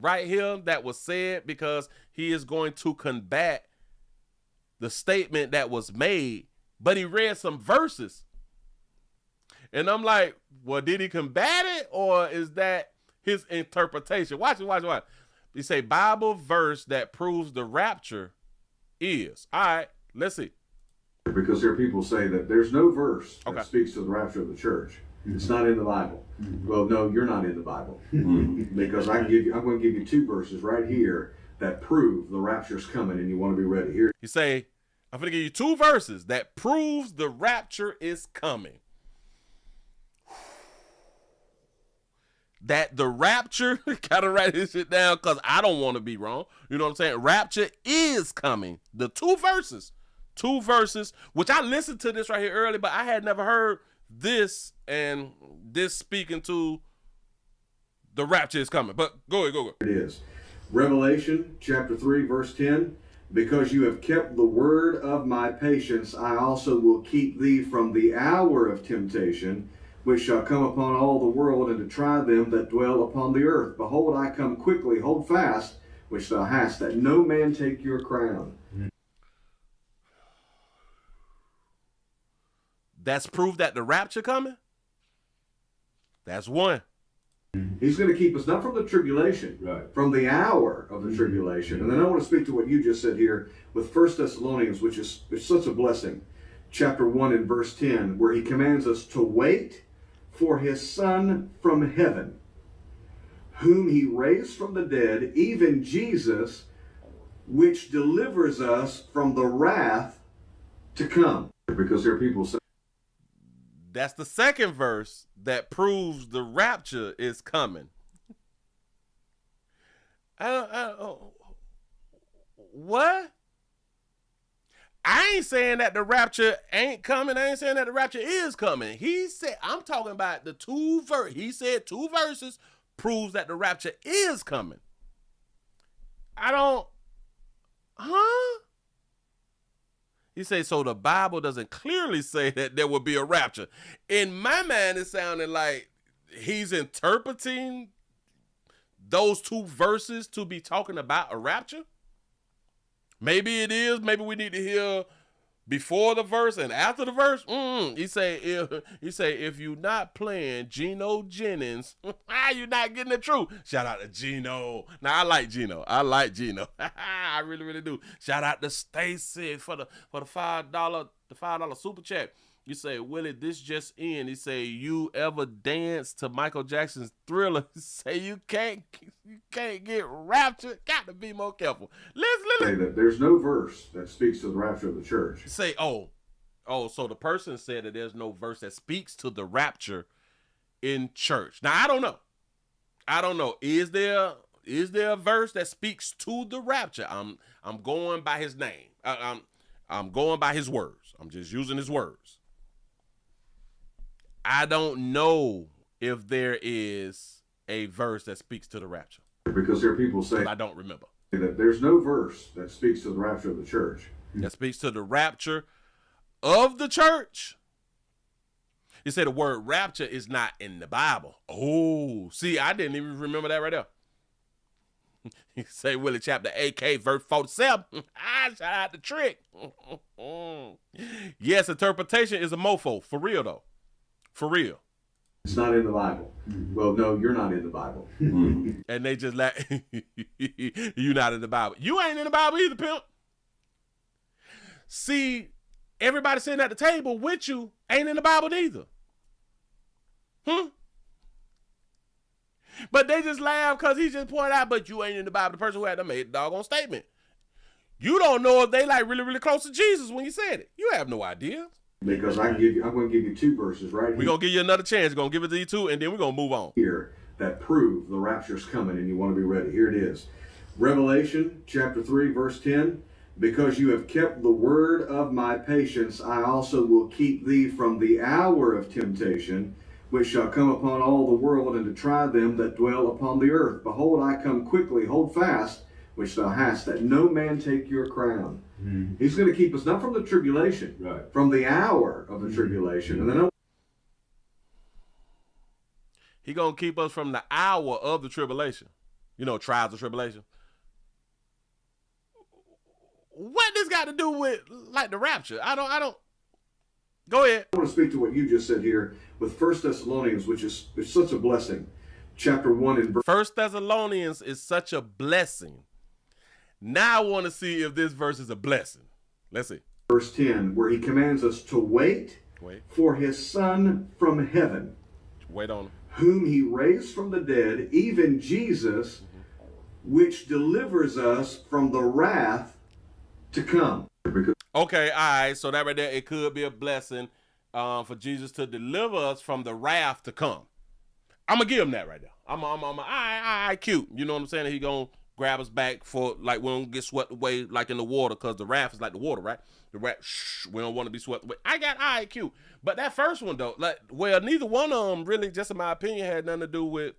S9: right here that was said, because he is going to combat the statement that was made, but he read some verses. And I'm like, well, did he combat it, or is that his interpretation? Watch it. He say Bible verse that proves the rapture is. All right, let's see.
S1: Because there are people say that there's no verse that speaks to the rapture of the church. It's not in the Bible. Well, no, you're not in the Bible. Because I'm going to give you two verses right here that prove the rapture's coming and you want to be ready. Here.
S9: You say, I'm going to give you two verses that proves the rapture is coming. That the rapture, gotta write this shit down because I don't want to be wrong. You know what I'm saying? Rapture is coming. The two verses, which I listened to this right here early, but I had never heard this and this speaking to the rapture is coming. But go ahead.
S1: It is. Revelation chapter 3, verse 10. Because you have kept the word of my patience, I also will keep thee from the hour of temptation, which shall come upon all the world, and to try them that dwell upon the earth. Behold, I come quickly. Hold fast, which thou hast, that no man take your crown.
S9: That's proof that the rapture coming? That's one.
S1: He's going to keep us not from the tribulation, from the hour of the tribulation. And then I want to speak to what you just said here with 1 Thessalonians, which is such a blessing. Chapter 1 and verse 10, where he commands us to wait for his Son from heaven, whom he raised from the dead, even Jesus, which delivers us from the wrath to come. Because there are people saying,
S9: that's the second verse that proves the rapture is coming. What? I ain't saying that the rapture ain't coming. I ain't saying that the rapture is coming. He said, I'm talking about the two verses. He said two verses proves that the rapture is coming. He say, so the Bible doesn't clearly say that there will be a rapture. In my mind, it sounded like he's interpreting those two verses to be talking about a rapture. Maybe it is. Maybe we need to hear before the verse and after the verse. He say, if you're not playing Geno Jennings, you're not getting the truth. Shout out to Geno. Now I like Geno. I really, really do. Shout out to Stacy for the $5 super chat. You say, Willie, this just in. He say, you ever dance to Michael Jackson's Thriller? He say, you can't get raptured. Got to be more careful. Listen.
S1: Say that there's no verse that speaks to the rapture of the church.
S9: Say, so the person said that there's no verse that speaks to the rapture in church. Now, I don't know. Is there a verse that speaks to the rapture? I'm going by his name. I'm going by his words. I'm just using his words. I don't know if there is a verse that speaks to the rapture.
S1: Because there are people saying,
S9: I don't remember.
S1: That there's no verse that speaks to the rapture of the church.
S9: That speaks to the rapture of the church. He said the word rapture is not in the Bible. Oh, see, I didn't even remember that right there. He say Willie chapter 8, verse 47. Shout out the trick. Yes, interpretation is a mofo. For real, though. For real.
S1: It's not in the Bible. Well, no, you're not in the Bible.
S9: And they just like, you not in the Bible. You ain't in the Bible either, pimp. See, everybody sitting at the table with you ain't in the Bible neither. But they just laugh because he just pointed out, but you ain't in the Bible. The person who had to make the doggone statement. You don't know if they like really, really close to Jesus when you said it. You have no idea.
S1: Because I'm going to give you two verses right here.
S9: We're going to give you another chance. We're going to give it to you two, and then we're going to move on.
S1: Here that prove the rapture's coming and you want to be ready. Here it is. Revelation chapter 3, verse 10. Because you have kept the word of my patience, I also will keep thee from the hour of temptation, which shall come upon all the world, and to try them that dwell upon the earth. Behold, I come quickly. Hold fast, which thou hast, that no man take your crown. He's going to keep us not from the tribulation, from the hour of the tribulation. And then
S9: He's going to keep us from the hour of the tribulation. You know, trials of tribulation. What this got to do with, like, the rapture? I don't. Go ahead.
S1: I want to speak to what you just said here with 1 Thessalonians, which is such a blessing. Chapter 1 and verse.
S9: 1 Thessalonians is such a blessing. Now I want to see if this verse is a blessing. Let's see.
S1: Verse 10, where he commands us to wait for his Son from heaven.
S9: Wait on him.
S1: Whom he raised from the dead, even Jesus, which delivers us from the wrath to come.
S9: Okay, all right. So that right there, it could be a blessing for Jesus to deliver us from the wrath to come. I'm going to give him that right there. I'm all right, cute. You know what I'm saying? He going to grab us back for, like, we don't get swept away like in the water, because the wrath is like the water, right? The wrath, we don't want to be swept away. I got all right, cute. But that first one, though, like, well, neither one of them really, just in my opinion, had nothing to do with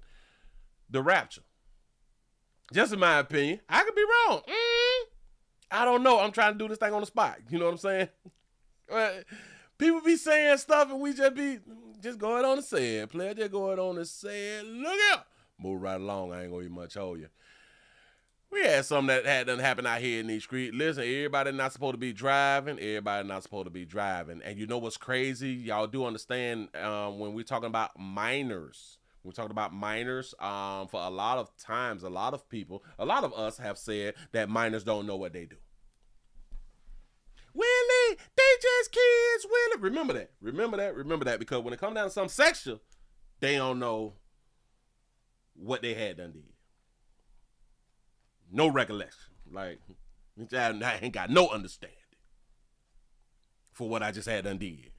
S9: the rapture. Just in my opinion. I could be wrong. I don't know. I'm trying to do this thing on the spot. You know what I'm saying? People be saying stuff and we just going on and say it. Player just going on and say it. Look out. Move right along. I ain't going to be much hold you. We had something that had done happen out here in these streets. Listen, everybody not supposed to be driving. Everybody not supposed to be driving. And you know what's crazy? Y'all do understand when we're talking about minors. We're talking about minors. For a lot of times, a lot of people, a lot of us have said that minors don't know what they do. Willie, they just kids, Willie. Remember that. Remember that. Remember that. Because when it comes down to some sexual, they don't know what they had done did. No recollection. Like, I ain't got no understanding for what I just had done did.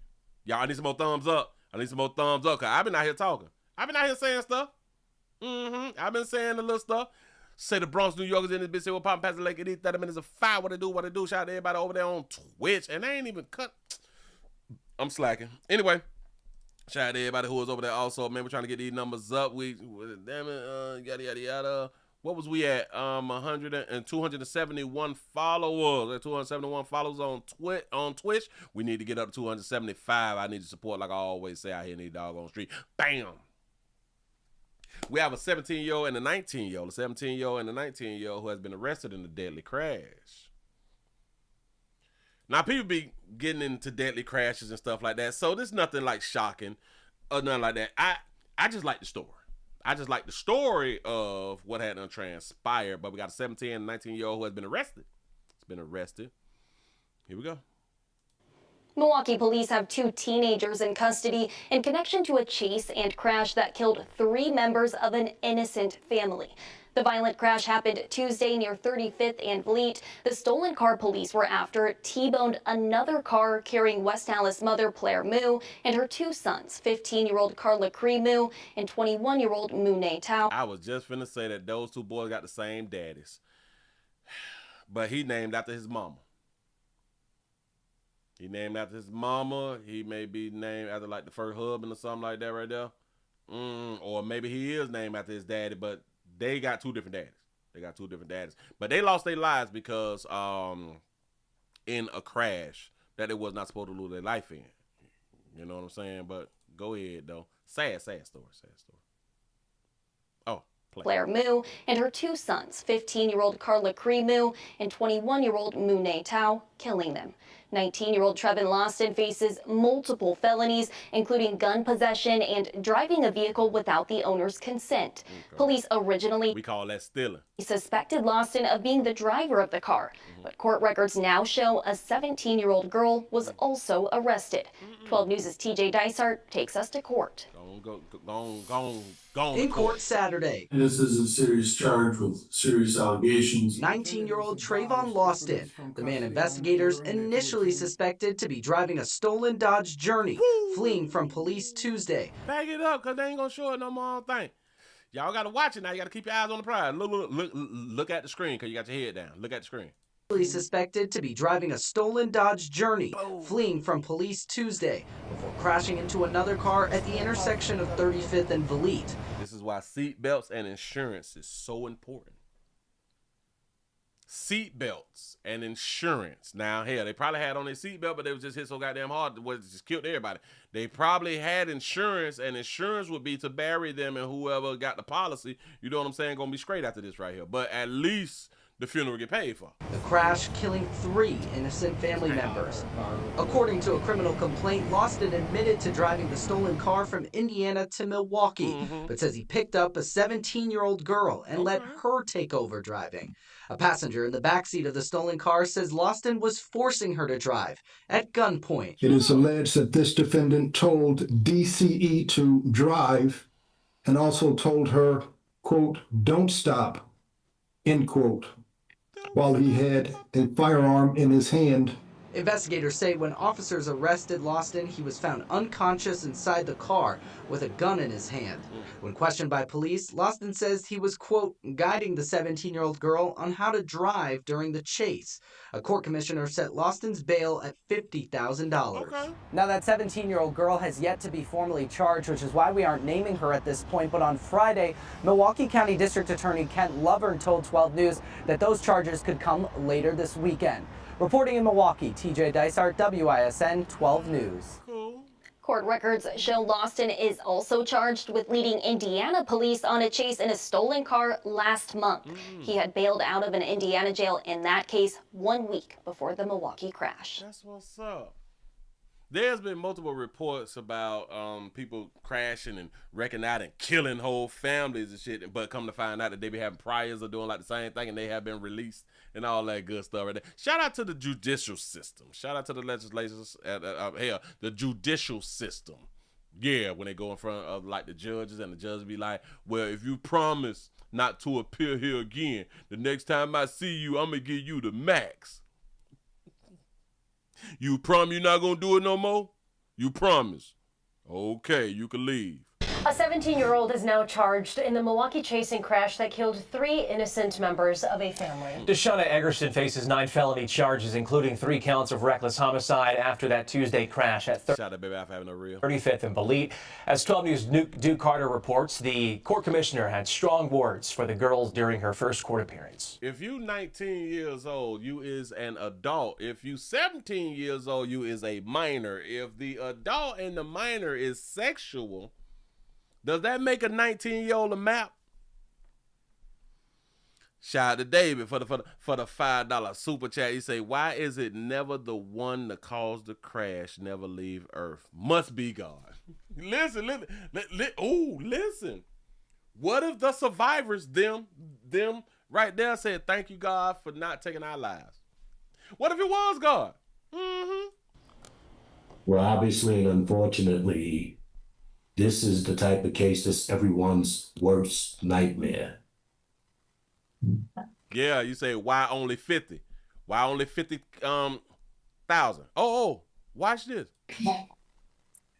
S9: Y'all, I need some more thumbs up. I need some more thumbs up, because I've been out here talking. I've been out here saying stuff. I've been saying the little stuff. Say the Bronx, New Yorkers in this bitch, say, well, Pop Pastor Lake, these 30 minutes of fire, what they do. Shout out to everybody over there on Twitch. And they ain't even cut. I'm slacking. Anyway, shout out to everybody who was over there also. Man, we're trying to get these numbers up. Damn it, yada, yada, yada. What was we at? 271 followers. 271 followers on Twitch. We need to get up to 275. I need to support, like I always say out here in these doggone street. Bam. We have a 17-year-old and a 19-year-old. A 17-year-old and a 19-year-old who has been arrested in a deadly crash. Now, people be getting into deadly crashes and stuff like that, so there's nothing like shocking or nothing like that. I just like the story. I just like the story of what had transpired, but we got a 17 and 19-year-old who has been arrested. It's been arrested. Here we go.
S2: Milwaukee police have 2 teenagers in custody in connection to a chase and crash that killed 3 members of an innocent family. The violent crash happened Tuesday near 35th and Bleat. The stolen car police were after T-boned another car carrying West Allis mother Claire Moo and her 2 sons, 15-year-old Carla Cree Moo and 21-year-old Moonay Tao.
S9: I was just finna say that those 2 boys got the same daddies, but he named after his mama. He named after his mama. He may be named after like the first husband or something like that right there. Or maybe he is named after his daddy, but they got 2 different daddies. They got two different daddies. But they lost their lives because in a crash that they was not supposed to lose their life in. You know what I'm saying? But go ahead, though. Sad story. Oh,
S2: Claire Moo and her two sons, 15-year-old Carla Cree Moo and 21-year-old Moonay Tao, killing them. 19-year-old Trevin Lawson faces multiple felonies, including gun possession and driving a vehicle without the owner's consent.
S9: Okay.
S2: Police originally
S9: we call that stealing.
S2: Suspected Lawson of being the driver of the car, but court records now show a 17-year-old girl was also arrested. 12 News' TJ Dysart takes us to court.
S9: Go
S4: in court Saturday.
S6: This is a serious charge with serious allegations.
S4: 19-year-old Trayvon Lawson, the man investigators initially suspected to be driving a stolen Dodge Journey, fleeing from police Tuesday.
S9: Back it up, because they ain't going to show it no more thing. Y'all got to watch it now. You got to keep your eyes on the prize. Look at the screen, because you got your head down. Look at the screen.
S4: Suspected to be driving a stolen Dodge Journey, fleeing from police Tuesday, before crashing into another car at the intersection of 35th and Valete.
S9: This is why seat belts and insurance is so important. Seat belts and insurance. Now, hell, they probably had on their seat belt, but they was just hit so goddamn hard, it just killed everybody. They probably had insurance, and insurance would be to bury them, and whoever got the policy, you know what I'm saying, gonna be straight after this right here. But at least the funeral get paid for.
S4: The crash killing 3 innocent family members. According to a criminal complaint, Lawson admitted to driving the stolen car from Indiana to Milwaukee, but says he picked up a 17-year-old girl and let her take over driving. A passenger in the backseat of the stolen car says Lawson was forcing her to drive at gunpoint.
S7: It is alleged that this defendant told DCE to drive and also told her, quote, "Don't stop," end quote, while he had a firearm in his hand.
S4: Investigators say when officers arrested Lawson, he was found unconscious inside the car with a gun in his hand. When questioned by police, Lawson says he was, quote, guiding the 17-year-old girl on how to drive during the chase. A court commissioner set Lawson's bail at $50,000.
S9: Okay.
S4: Now that 17-year-old girl has yet to be formally charged, which is why we aren't naming her at this point. But on Friday, Milwaukee County District Attorney Kent Lovern told 12 News that those charges could come later this weekend. Reporting in Milwaukee, TJ Dysart, WISN 12 News.
S2: Court records show Lawson is also charged with leading Indiana police on a chase in a stolen car last month. He had bailed out of an Indiana jail in that case 1 week before the Milwaukee crash.
S9: That's what's up. There's been multiple reports about people crashing and wrecking out and killing whole families and shit, but come to find out that they be having priors or doing like the same thing, and they have been released and all that good stuff right there. Shout out to the judicial system. Shout out to the legislators, hell, the judicial system. Yeah, when they go in front of like the judges, and the judges be like, well, if you promise not to appear here again, the next time I see you, I'm gonna give you the max. You promise you're not gonna do it no more? You promise. Okay, you can leave.
S8: A 17-year-old is now charged in the Milwaukee chasing crash that killed 3 innocent members of a family.
S25: Deshauna Eggerson faces 9 felony charges, including 3 counts of reckless homicide after that Tuesday crash at
S9: Shout out, baby, I'm having a real
S25: 35th and Valete. As 12 News' Duke Carter reports, the court commissioner had strong words for the girls during her first court appearance.
S9: If you 19 years old, you is an adult. If you 17 years old, you is a minor. If the adult and the minor is sexual, does that make a 19-year-old a map? Shout out to David for the $5 super chat. He say, why is it never the one that caused the crash never leave Earth? Must be God. Listen. What if the survivors, them right there said, thank you, God, for not taking our lives? What if it was God?
S26: Well, obviously and unfortunately, this is the type of case that's everyone's worst nightmare.
S9: Yeah, you say, why only 50? Why only 50,000? Watch this.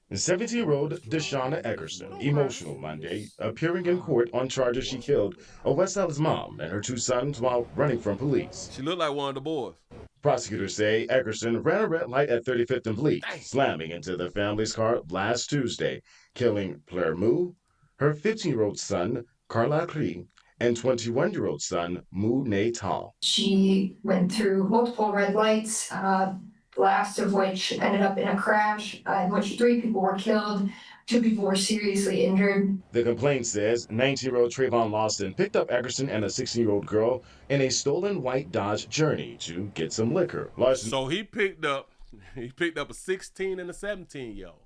S27: The 17-year-old Deshauna Eggerson, emotional Monday, appearing in court on charges she killed a West Dallas mom and her 2 sons while running from police.
S9: She looked like one of the boys.
S27: Prosecutors say Eggerson ran a red light at 35th and Valete, slamming into the family's car last Tuesday, killing Claire Moo, her 15-year-old son, Carla Cree, and 21-year-old son, Moonay Tall.
S3: She went through multiple red lights, the last of which ended up in a crash in which 3 people were killed, 2 people were seriously injured.
S27: The complaint says 19-year-old Trayvon Lawson picked up Eckerson and a 16-year-old girl in a stolen white Dodge Journey to get some liquor. Lawson.
S9: So he picked up a 16 and a 17-year-old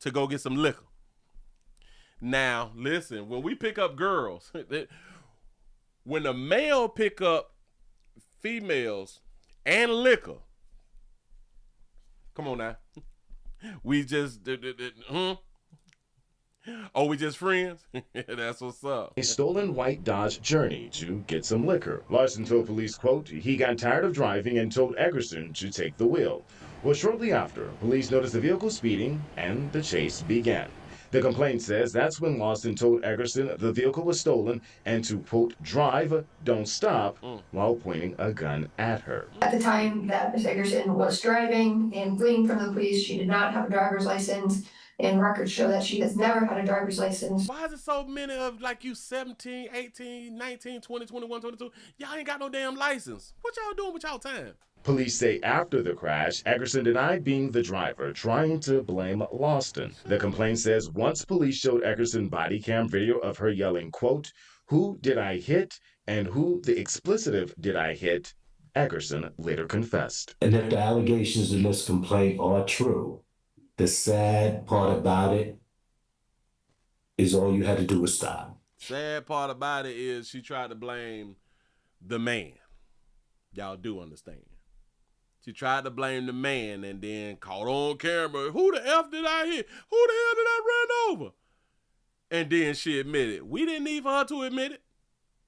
S9: to go get some liquor. Now, listen, when we pick up girls, when the male pick up females and liquor, come on now. We just, oh, we just friends? That's what's up.
S27: A stolen white Dodge Journey to get some liquor. Lawson told police, quote, he got tired of driving and told Eckerson to take the wheel. Well, shortly after, police noticed the vehicle speeding and the chase began. The complaint says that's when Lawson told Eckerson the vehicle was stolen and to, quote, drive, don't stop, while pointing a gun at her.
S3: At the time that Ms. Eckerson was driving and fleeing from the police, she did not have a driver's license, and records show that she has never had a driver's license.
S9: Why is it so many of like you 17, 18, 19, 20, 21, 22? Y'all ain't got no damn license. What y'all doing with y'all time?
S27: Police say after the crash, Eckerson denied being the driver, trying to blame Lawson. The complaint says once police showed Eckerson body cam video of her yelling, quote, who did I hit and who the explicitive did I hit, Eckerson later confessed.
S26: And if the allegations in this complaint are true, the sad part about it is all you had to do was stop.
S9: Sad part about it is she tried to blame the man. Y'all do understand. She tried to blame the man and then caught on camera. Who the F did I hit? Who the hell did I run over? And then she admitted. We didn't need for her to admit it.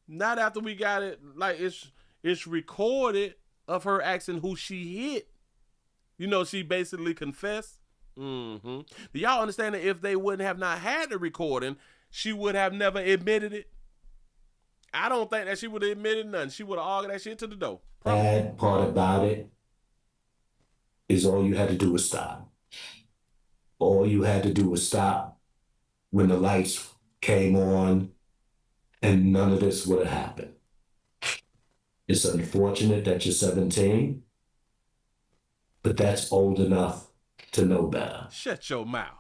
S9: Not after we got it. Like it's recorded of her asking who she hit. You know, she basically confessed. Do y'all understand that if they wouldn't have not had the recording, she would have never admitted it? I don't think that she would have admitted nothing. She would have argued that shit to the door.
S26: Bad part about it is all you had to do was stop. All you had to do was stop when the lights came on, and none of this would have happened. It's unfortunate that you're 17, but that's old enough to know better.
S9: Shut your mouth.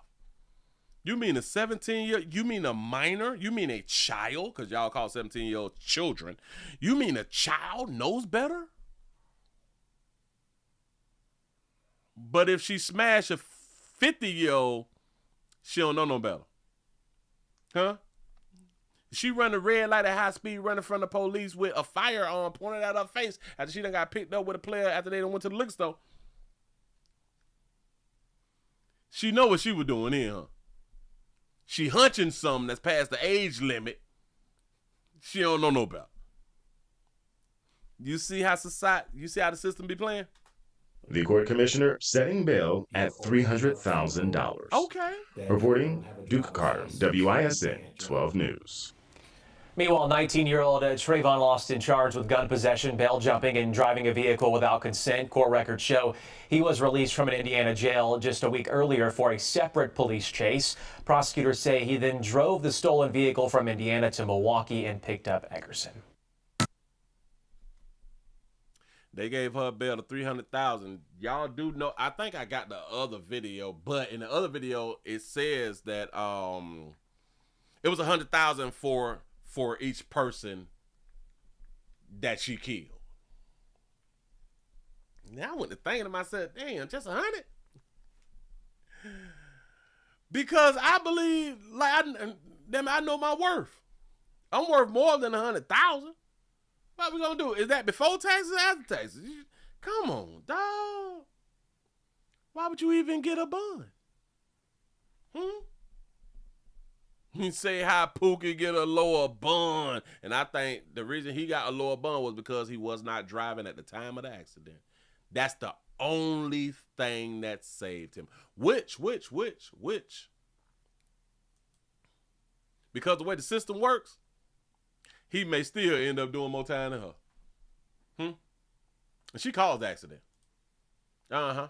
S9: You mean a 17-year-old? You mean a minor? You mean a child? Because y'all call 17-year-old children. You mean a child knows better? But if she smash a 50-year-old, she don't know no better. Huh? She run a red light at high speed running from the police with a firearm pointed at her face after she done got picked up with a player after they done went to the liquor store. She know what she was doing in, huh? She hunching something that's past the age limit. She don't know no better. You see how the system be playing?
S27: The court commissioner setting bail at $300,000.
S9: Okay.
S27: Reporting, Duke Carter, WISN 12 News.
S25: Meanwhile, 19-year-old Trayvon Lawson charged with gun possession, bail jumping, and driving a vehicle without consent. Court records show he was released from an Indiana jail just a week earlier for a separate police chase. Prosecutors say he then drove the stolen vehicle from Indiana to Milwaukee and picked up Eckerson.
S9: They gave her a bail of $300,000. Y'all do know, I think I got the other video, but in the other video, it says that it was $100,000 for each person that she killed. Now I went to thinking to myself, damn, just 100? Because I believe, like, I know my worth. I'm worth more than 100,000. What we gonna do? Is that before taxes or after taxes? Come on, dog. Why would you even get a bond? You say how Pookie get a lower bond. And I think the reason he got a lower bond was because he was not driving at the time of the accident. That's the only thing that saved him. Which? Because the way the system works, he may still end up doing more time than her. And she caused the accident. Yeah.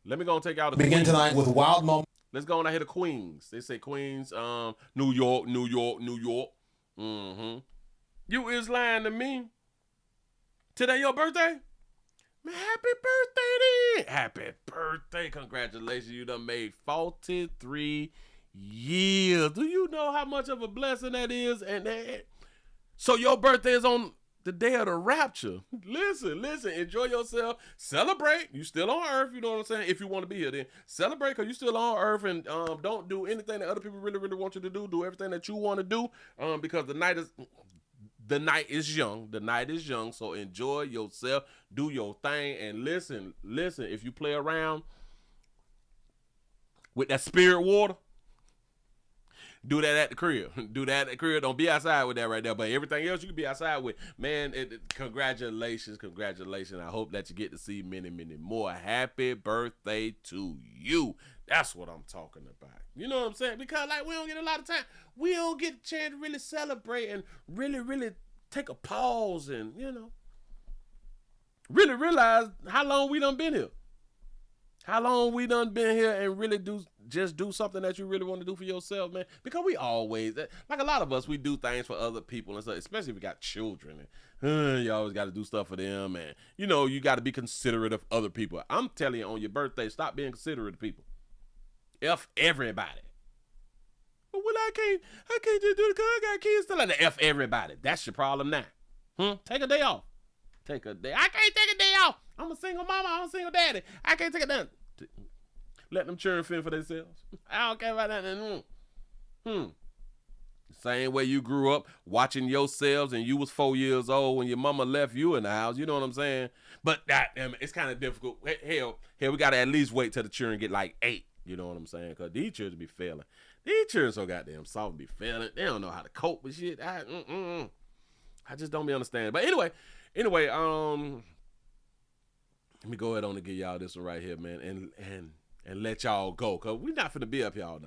S9: Let me go and take out a
S5: Begin tonight with wild moments.
S9: Let's go on out here to Queens. They say Queens, New York, New York, New York. You is lying to me. Today your birthday? Man, happy birthday then. Happy birthday. Congratulations. You done made 43 years. Do you know how much of a blessing that is? And so your birthday is on the day of the rapture. Listen, enjoy yourself. Celebrate. You still on earth, you know what I'm saying? If you want to be here, then celebrate because you still on earth, and don't do anything that other people really, really want you to do. Do everything that you want to do because the night is young. The night is young, so enjoy yourself. Do your thing, and listen. If you play around with that spirit water, do that at the crib. Don't be outside with that right there. But everything else you can be outside with. Man, congratulations. I hope that you get to see many, many more. Happy birthday to you. That's what I'm talking about. You know what I'm saying? Because we don't get a lot of time. We don't get a chance to really celebrate and really, really take a pause and, really realize how long we done been here. How long we done been here and really do something that you really want to do for yourself, man. Because we always, like a lot of us, we do things for other people and stuff, especially if we got children. And, you always got to do stuff for them. And, you got to be considerate of other people. I'm telling you, on your birthday, stop being considerate of people. F everybody. But I can't just do it because I got kids still like to F everybody. That's your problem now. Take a day off. I can't take a day off. I'm a single mama. I'm a single daddy. I can't take it down. Let them churn fend for themselves. I don't care about that. Same way you grew up watching yourselves and you was 4 years old when your mama left you in the house. You know what I'm saying? But it's kind of difficult. Hell, we got to at least wait till the children get like 8. You know what I'm saying? Because these children be failing. These children so goddamn soft be failing. They don't know how to cope with shit. I just don't be understanding. But anyway, let me go ahead on and give y'all this one right here, man, and let y'all go, because we're not finna be up here all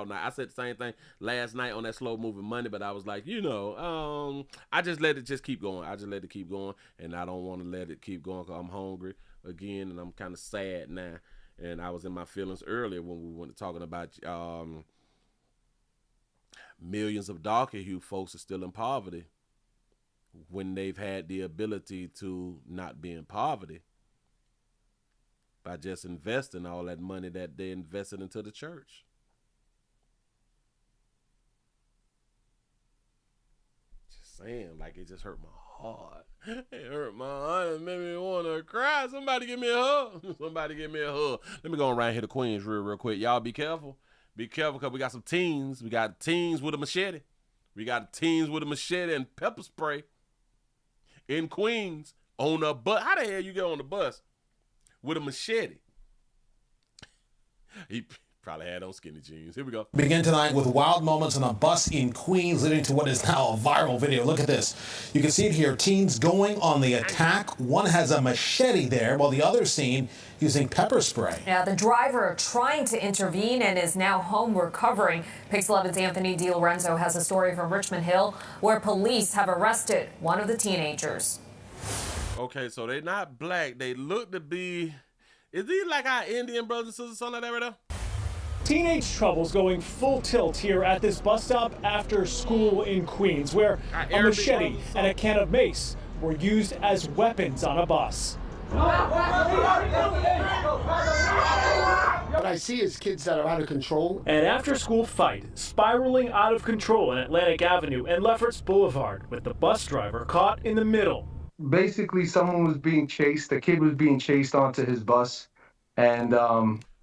S9: night. I said the same thing last night on that slow moving Monday, but I was like, I just let it just keep going. And I don't want to let it keep going because I'm hungry again, and I'm kind of sad now. And I was in my feelings earlier when we went talking about millions of darker hue folks are still in poverty when they've had the ability to not be in poverty by just investing all that money that they invested into the church. Just saying, like, it just hurt my heart. It hurt my heart. It made me want to cry. Somebody give me a hug. Let me go around here to Queens real quick. Y'all be careful. Be careful because we got some teens. We got teens with a machete. And pepper spray in Queens on a bus. How the hell you get on the bus with a machete? He probably had on skinny jeans. Here we go.
S5: Begin tonight with wild moments on a bus in Queens leading to what is now a viral video. Look at this. You can see it here. Teens going on the attack. One has a machete there while the other seen using pepper spray.
S10: Yeah, the driver trying to intervene and is now home recovering. Pix 11's Anthony DiLorenzo has a story from Richmond Hill where police have arrested one of the teenagers.
S9: Okay, so they're not black. They look to be, is he like our Indian brothers and sisters, something like that right there?
S11: Teenage troubles going full tilt here at this bus stop after school in Queens, where a machete and a can of mace were used as weapons on a bus.
S12: What I see is kids that are out of control.
S11: An after-school fight spiraling out of control on Atlantic Avenue and Lefferts Boulevard, with the bus driver caught in the middle.
S13: Basically, someone was being chased. A kid was being chased onto his bus, and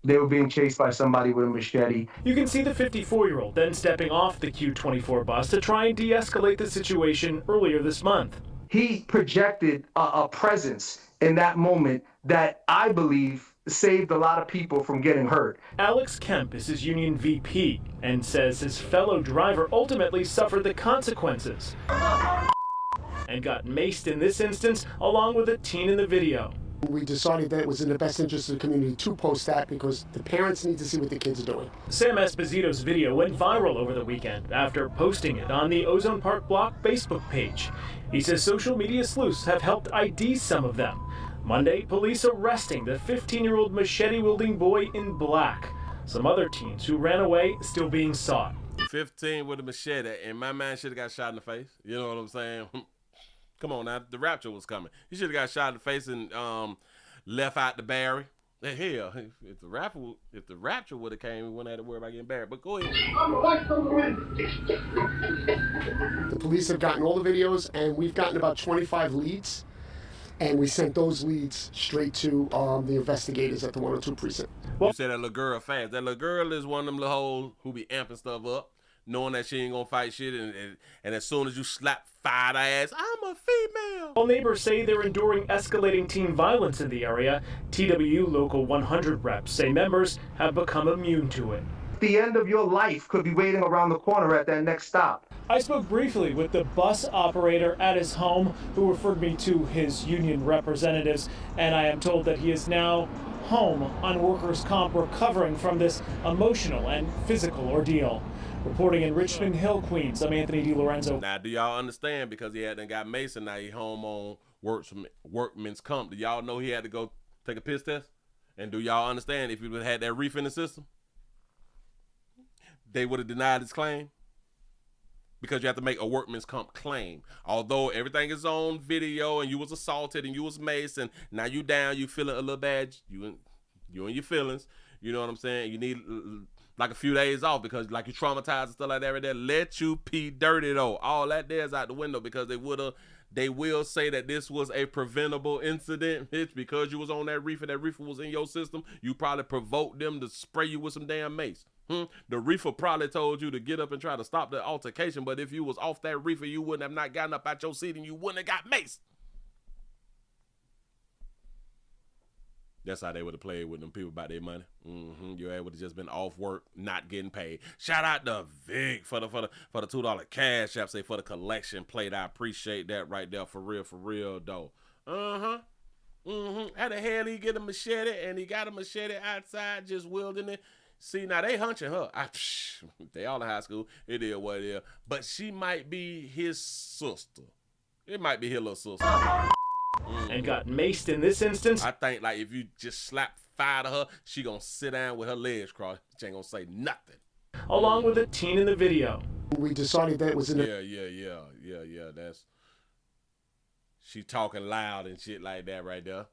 S13: they were being chased by somebody with a machete.
S11: You can see the 54-year-old then stepping off the Q24 bus to try and de-escalate the situation earlier this month.
S13: He projected a presence in that moment that I believe saved a lot of people from getting hurt.
S11: Alex Kemp is his union VP and says his fellow driver ultimately suffered the consequences and got maced in this instance, along with a teen in the video.
S12: We decided that it was in the best interest of the community to post that because the parents need to see what the kids are doing.
S11: Sam Esposito's video went viral over the weekend after posting it on the Ozone Park Block Facebook page. He says social media sleuths have helped ID some of them. Monday, police arresting the 15-year-old machete-wielding boy in black. Some other teens who ran away still being sought.
S9: 15 with a machete, and my man should have got shot in the face. You know what I'm saying? Come on now, the Rapture was coming. He should have got shot in the face and left out the Barry. Hell, if the Rapture would have came, we wouldn't have to worry about getting buried. But go ahead.
S12: The police have gotten all the videos, and we've gotten about 25 leads, and we sent those leads straight to the investigators at the 102 precinct.
S9: You said that little girl fast. That little girl is one of them little hoes who be amping stuff up, knowing that she ain't gonna fight shit, and as soon as you slap fire ass, I'm a female.
S11: While neighbors say they're enduring escalating teen violence in the area, TWU Local 100 reps say members have become immune to it.
S13: The end of your life could be waiting around the corner at that next stop.
S11: I spoke briefly with the bus operator at his home who referred me to his union representatives, and I am told that he is now home on workers' comp recovering from this emotional and physical ordeal. Reporting in Richmond Hill, Queens, I'm Anthony DiLorenzo.
S9: Now, do y'all understand, because he hadn't got Mason, now he home on workman's comp. Do y'all know he had to go take a piss test? And do y'all understand if he would have had that reef in the system, they would have denied his claim? Because you have to make a workman's comp claim. Although everything is on video and you was assaulted and you was maced and now you down, you feeling a little bad, you and your feelings, you know what I'm saying? You need like a few days off because like you traumatized and stuff like that right there. Let you pee dirty though. All that there is out the window because they will say that this was a preventable incident, bitch, because you was on that reefer was in your system. You probably provoked them to spray you with some damn mace. The reefer probably told you to get up and try to stop the altercation, but if you was off that reefer, you wouldn't have not gotten up out your seat and you wouldn't have got maced. That's how they would have played with them people about their money. You would have just been off work, not getting paid. Shout out to Vic for the $2 cash app, say for the collection plate. I appreciate that right there, for real though. How the hell he get a machete and he got a machete outside just wielding it? See, now they hunching her. They all in high school. It is what it is. But she might be his sister. It might be his little sister.
S11: And got maced in this instance.
S9: I think like if you just slap fire to her, she gonna sit down with her legs crossed. She ain't gonna say nothing.
S11: Along with a teen in the video.
S12: We decided that was in
S9: Yeah. That's she talking loud and shit like that right there.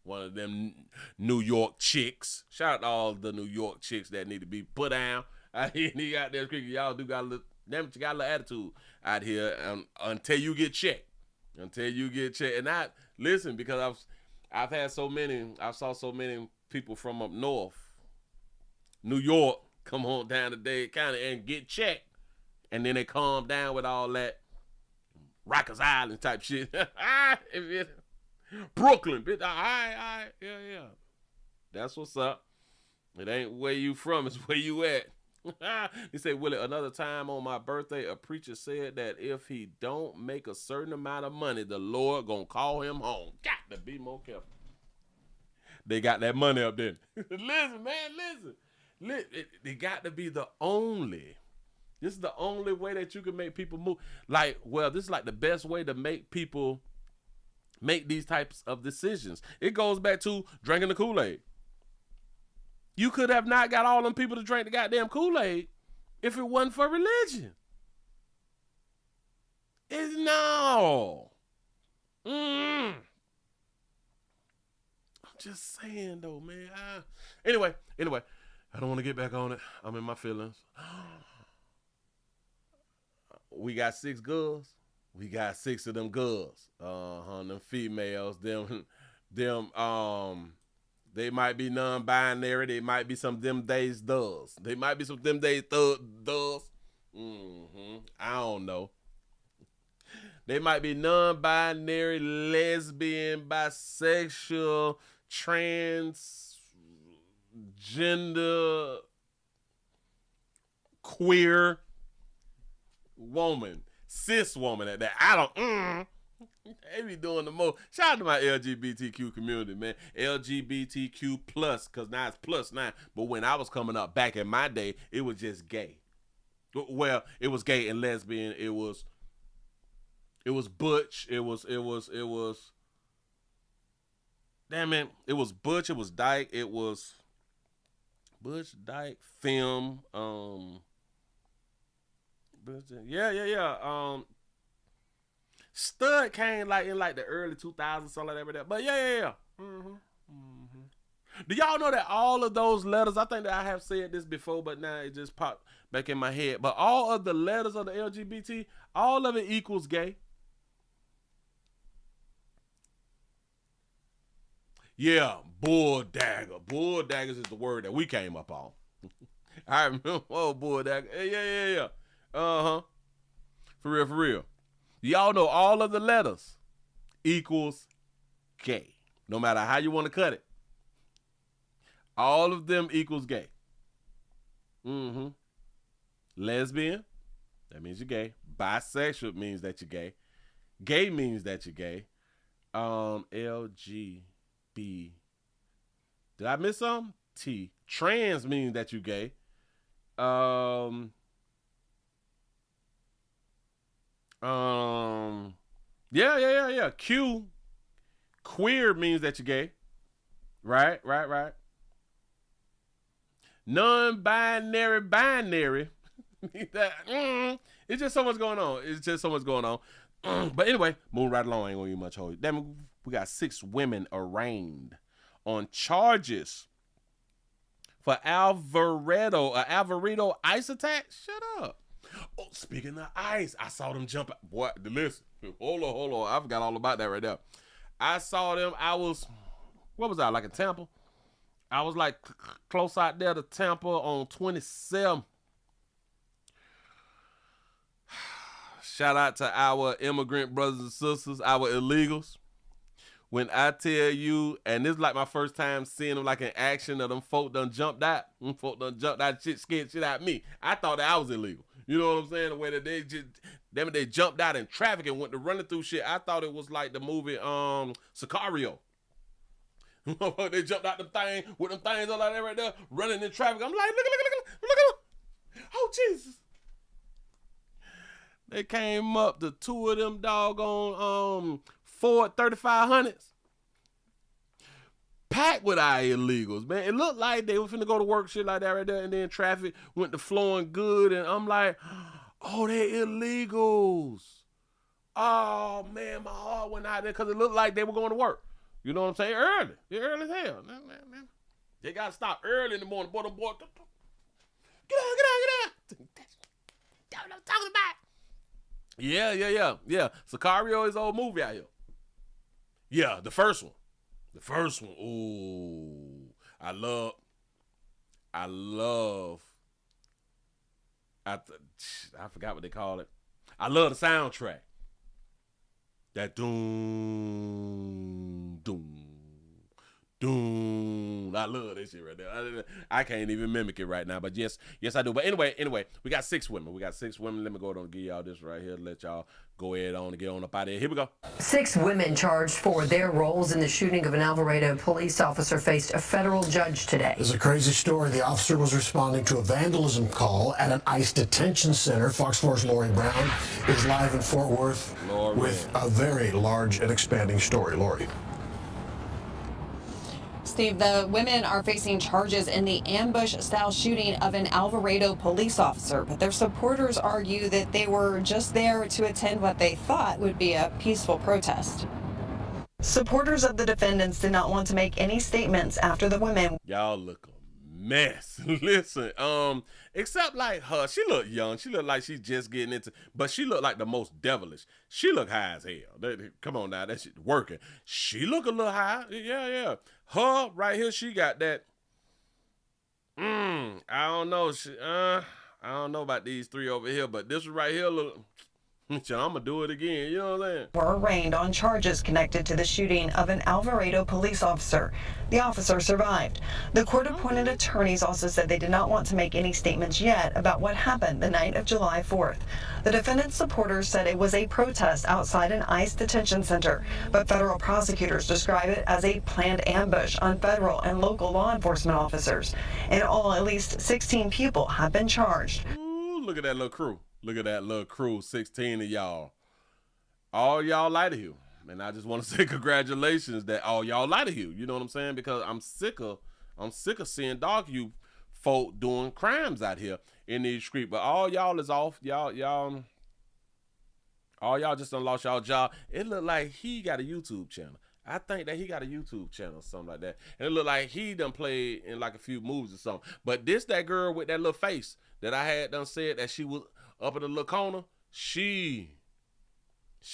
S9: One of them New York chicks. Shout out to all the New York chicks that need to be put down. He got there, y'all do got a little, damn it, you got a little attitude out here until you get checked. And I listen, because I saw so many people from up north, New York, come on down to Dade County and get checked, and then they calm down with all that Rikers Island type shit. Brooklyn, bitch. Yeah. That's what's up. It ain't where you from, it's where you at. He said, Willie, another time on my birthday, a preacher said that if he don't make a certain amount of money, the Lord gonna call him home. Got to be more careful. They got that money up there. Listen, man. They got to be the only. This is the only way that you can make people move. Like, well, this is like the best way to make people make these types of decisions. It goes back to drinking the Kool-Aid. You could have not got all them people to drink the goddamn Kool-Aid if it wasn't for religion. No. I'm just saying though, man. Anyway, I don't want to get back on it. I'm in my feelings. We got 6 girls. We got 6 of them girls. Them females, them, they might be non-binary. They might be some them days does. They might be some them days does. I don't know. They might be non-binary, lesbian, bisexual, transgender, queer woman. Cis woman at that. I don't they be doing the most. Shout out to my LGBTQ community, man. LGBTQ plus, because now it's plus now. But when I was coming up back in my day, it was just gay. Well, it was gay and lesbian. It was butch. It was damn it. It was butch. It was dyke. It was Bush Dyke film. Yeah. Stud came like in like the early 2000s, something like that. But yeah. Do y'all know that all of those letters, I think that I have said this before, but now it just popped back in my head. But all of the letters of the LGBT, all of it equals gay. Yeah, bull dagger. Bull daggers is the word that we came up on. I remember, bull dagger. Yeah. For real. Y'all know all of the letters equals gay. No matter how you want to cut it. All of them equals gay. Lesbian, that means you're gay. Bisexual means that you're gay. Gay means that you're gay. LGB. Did I miss some? T. Trans means that you're gay. Yeah. Q. Queer means that you're gay. Right. Non-binary, binary. It's just so much going on. But anyway, moving right along. I ain't gonna get much hold. Damn, we got 6 women arraigned on charges for Alvarado ice attack. Shut up. Oh, speaking of ice, I saw them jump. Boy, listen. Hold on. I forgot all about that right there. I saw them. What was I, like in Tampa? I was like close out there to Tampa on 27. Shout out to our immigrant brothers and sisters, our illegals. When I tell you, and this is like my first time seeing them like in action, of them folk done jumped out. Them folk done jumped out, scared shit out of me. I thought that I was illegal. You know what I'm saying? The way that they jumped out in traffic and went to running through shit. I thought it was like the movie Sicario. They jumped out the thing with them things all out there right there, running in traffic. I'm like, look. Oh, Jesus. They came up to 2 of them doggone Ford 3500s. Packed with our illegals, man. It looked like they were finna go to work, shit like that right there, and then traffic went to flowing good, and I'm like, oh, they're illegals. Oh, man, my heart went out there because it looked like they were going to work. You know what I'm saying? Early. They're early as hell. Man. They got to stop early in the morning. Boy, get out. That's what I'm talking about. Yeah. Sicario is an old movie out here. Yeah, the first one. Ooh. I forgot what they call it. I love the soundtrack. That doom. I love this shit right there. I can't even mimic it right now, but yes, I do. But anyway, we got 6 women. Let me go ahead and give y'all this right here. Let y'all go ahead on and get on up out of here. Here we go.
S14: 6 women charged for their roles in the shooting of an Alvarado police officer faced a federal judge today.
S15: It's a crazy story. The officer was responding to a vandalism call at an ICE detention center. Fox 4's Lori Brown is live in Fort Worth with a very large and expanding story. Lori.
S16: Steve, the women are facing charges in the ambush-style shooting of an Alvarado police officer, but their supporters argue that they were just there to attend what they thought would be a peaceful protest. Supporters of the defendants did not want to make any statements after the women.
S9: Y'all look a mess. Listen, except like her, she looked young. She looked like she's just getting into, but she looked like the most devilish. She looked high as hell. Come on now, that shit working. She look a little high. Yeah. Her right here, she got that. I don't know. I don't know about these 3 over here, but this one right here look. I'm gonna do it again. You know what I'm saying?
S16: Were arraigned on charges connected to the shooting of an Alvarado police officer. The officer survived. The court-appointed attorneys also said they did not want to make any statements yet about what happened the night of July 4th. The defendant's supporters said it was a protest outside an ICE detention center, but federal prosecutors describe it as a planned ambush on federal and local law enforcement officers. In all, at least 16 people have been charged.
S9: Ooh, look at that little crew. 16 of y'all. All y'all light of you. And I just want to say congratulations that all y'all light of you. You know what I'm saying? Because I'm sick of seeing dog you folk doing crimes out here in these streets. But all y'all is off. All y'all just done lost y'all job. It looked like he got a YouTube channel. I think that he got a YouTube channel or something like that. And it looked like he done played in like a few movies or something. But that girl with that little face that I had done said that she was up in the little corner, she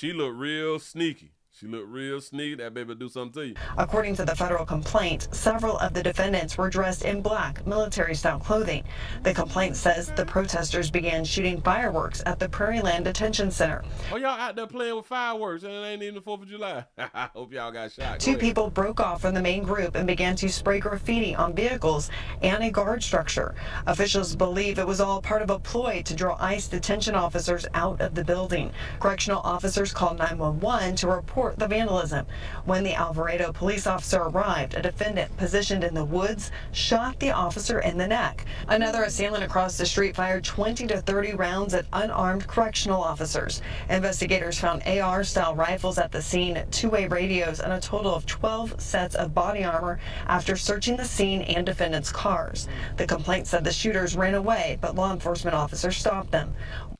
S9: looked real sneaky. She looked real sneaky. That baby do something to you.
S16: According to the federal complaint, several of the defendants were dressed in black military-style clothing. The complaint says the protesters began shooting fireworks at the Prairie Land Detention Center.
S9: Oh, y'all out there playing with fireworks and it ain't even the 4th of July. I hope y'all got shot.
S16: Two people broke off from the main group and began to spray graffiti on vehicles and a guard structure. Officials believe it was all part of a ploy to draw ICE detention officers out of the building. Correctional officers called 911 to report the vandalism. When the Alvarado police officer arrived, a defendant positioned in the woods shot the officer in the neck. Another assailant across the street fired 20 to 30 rounds at unarmed correctional officers. Investigators found AR-style rifles at the scene, two-way radios, and a total of 12 sets of body armor after searching the scene and defendants' cars. The complaint said the shooters ran away, but law enforcement officers stopped them.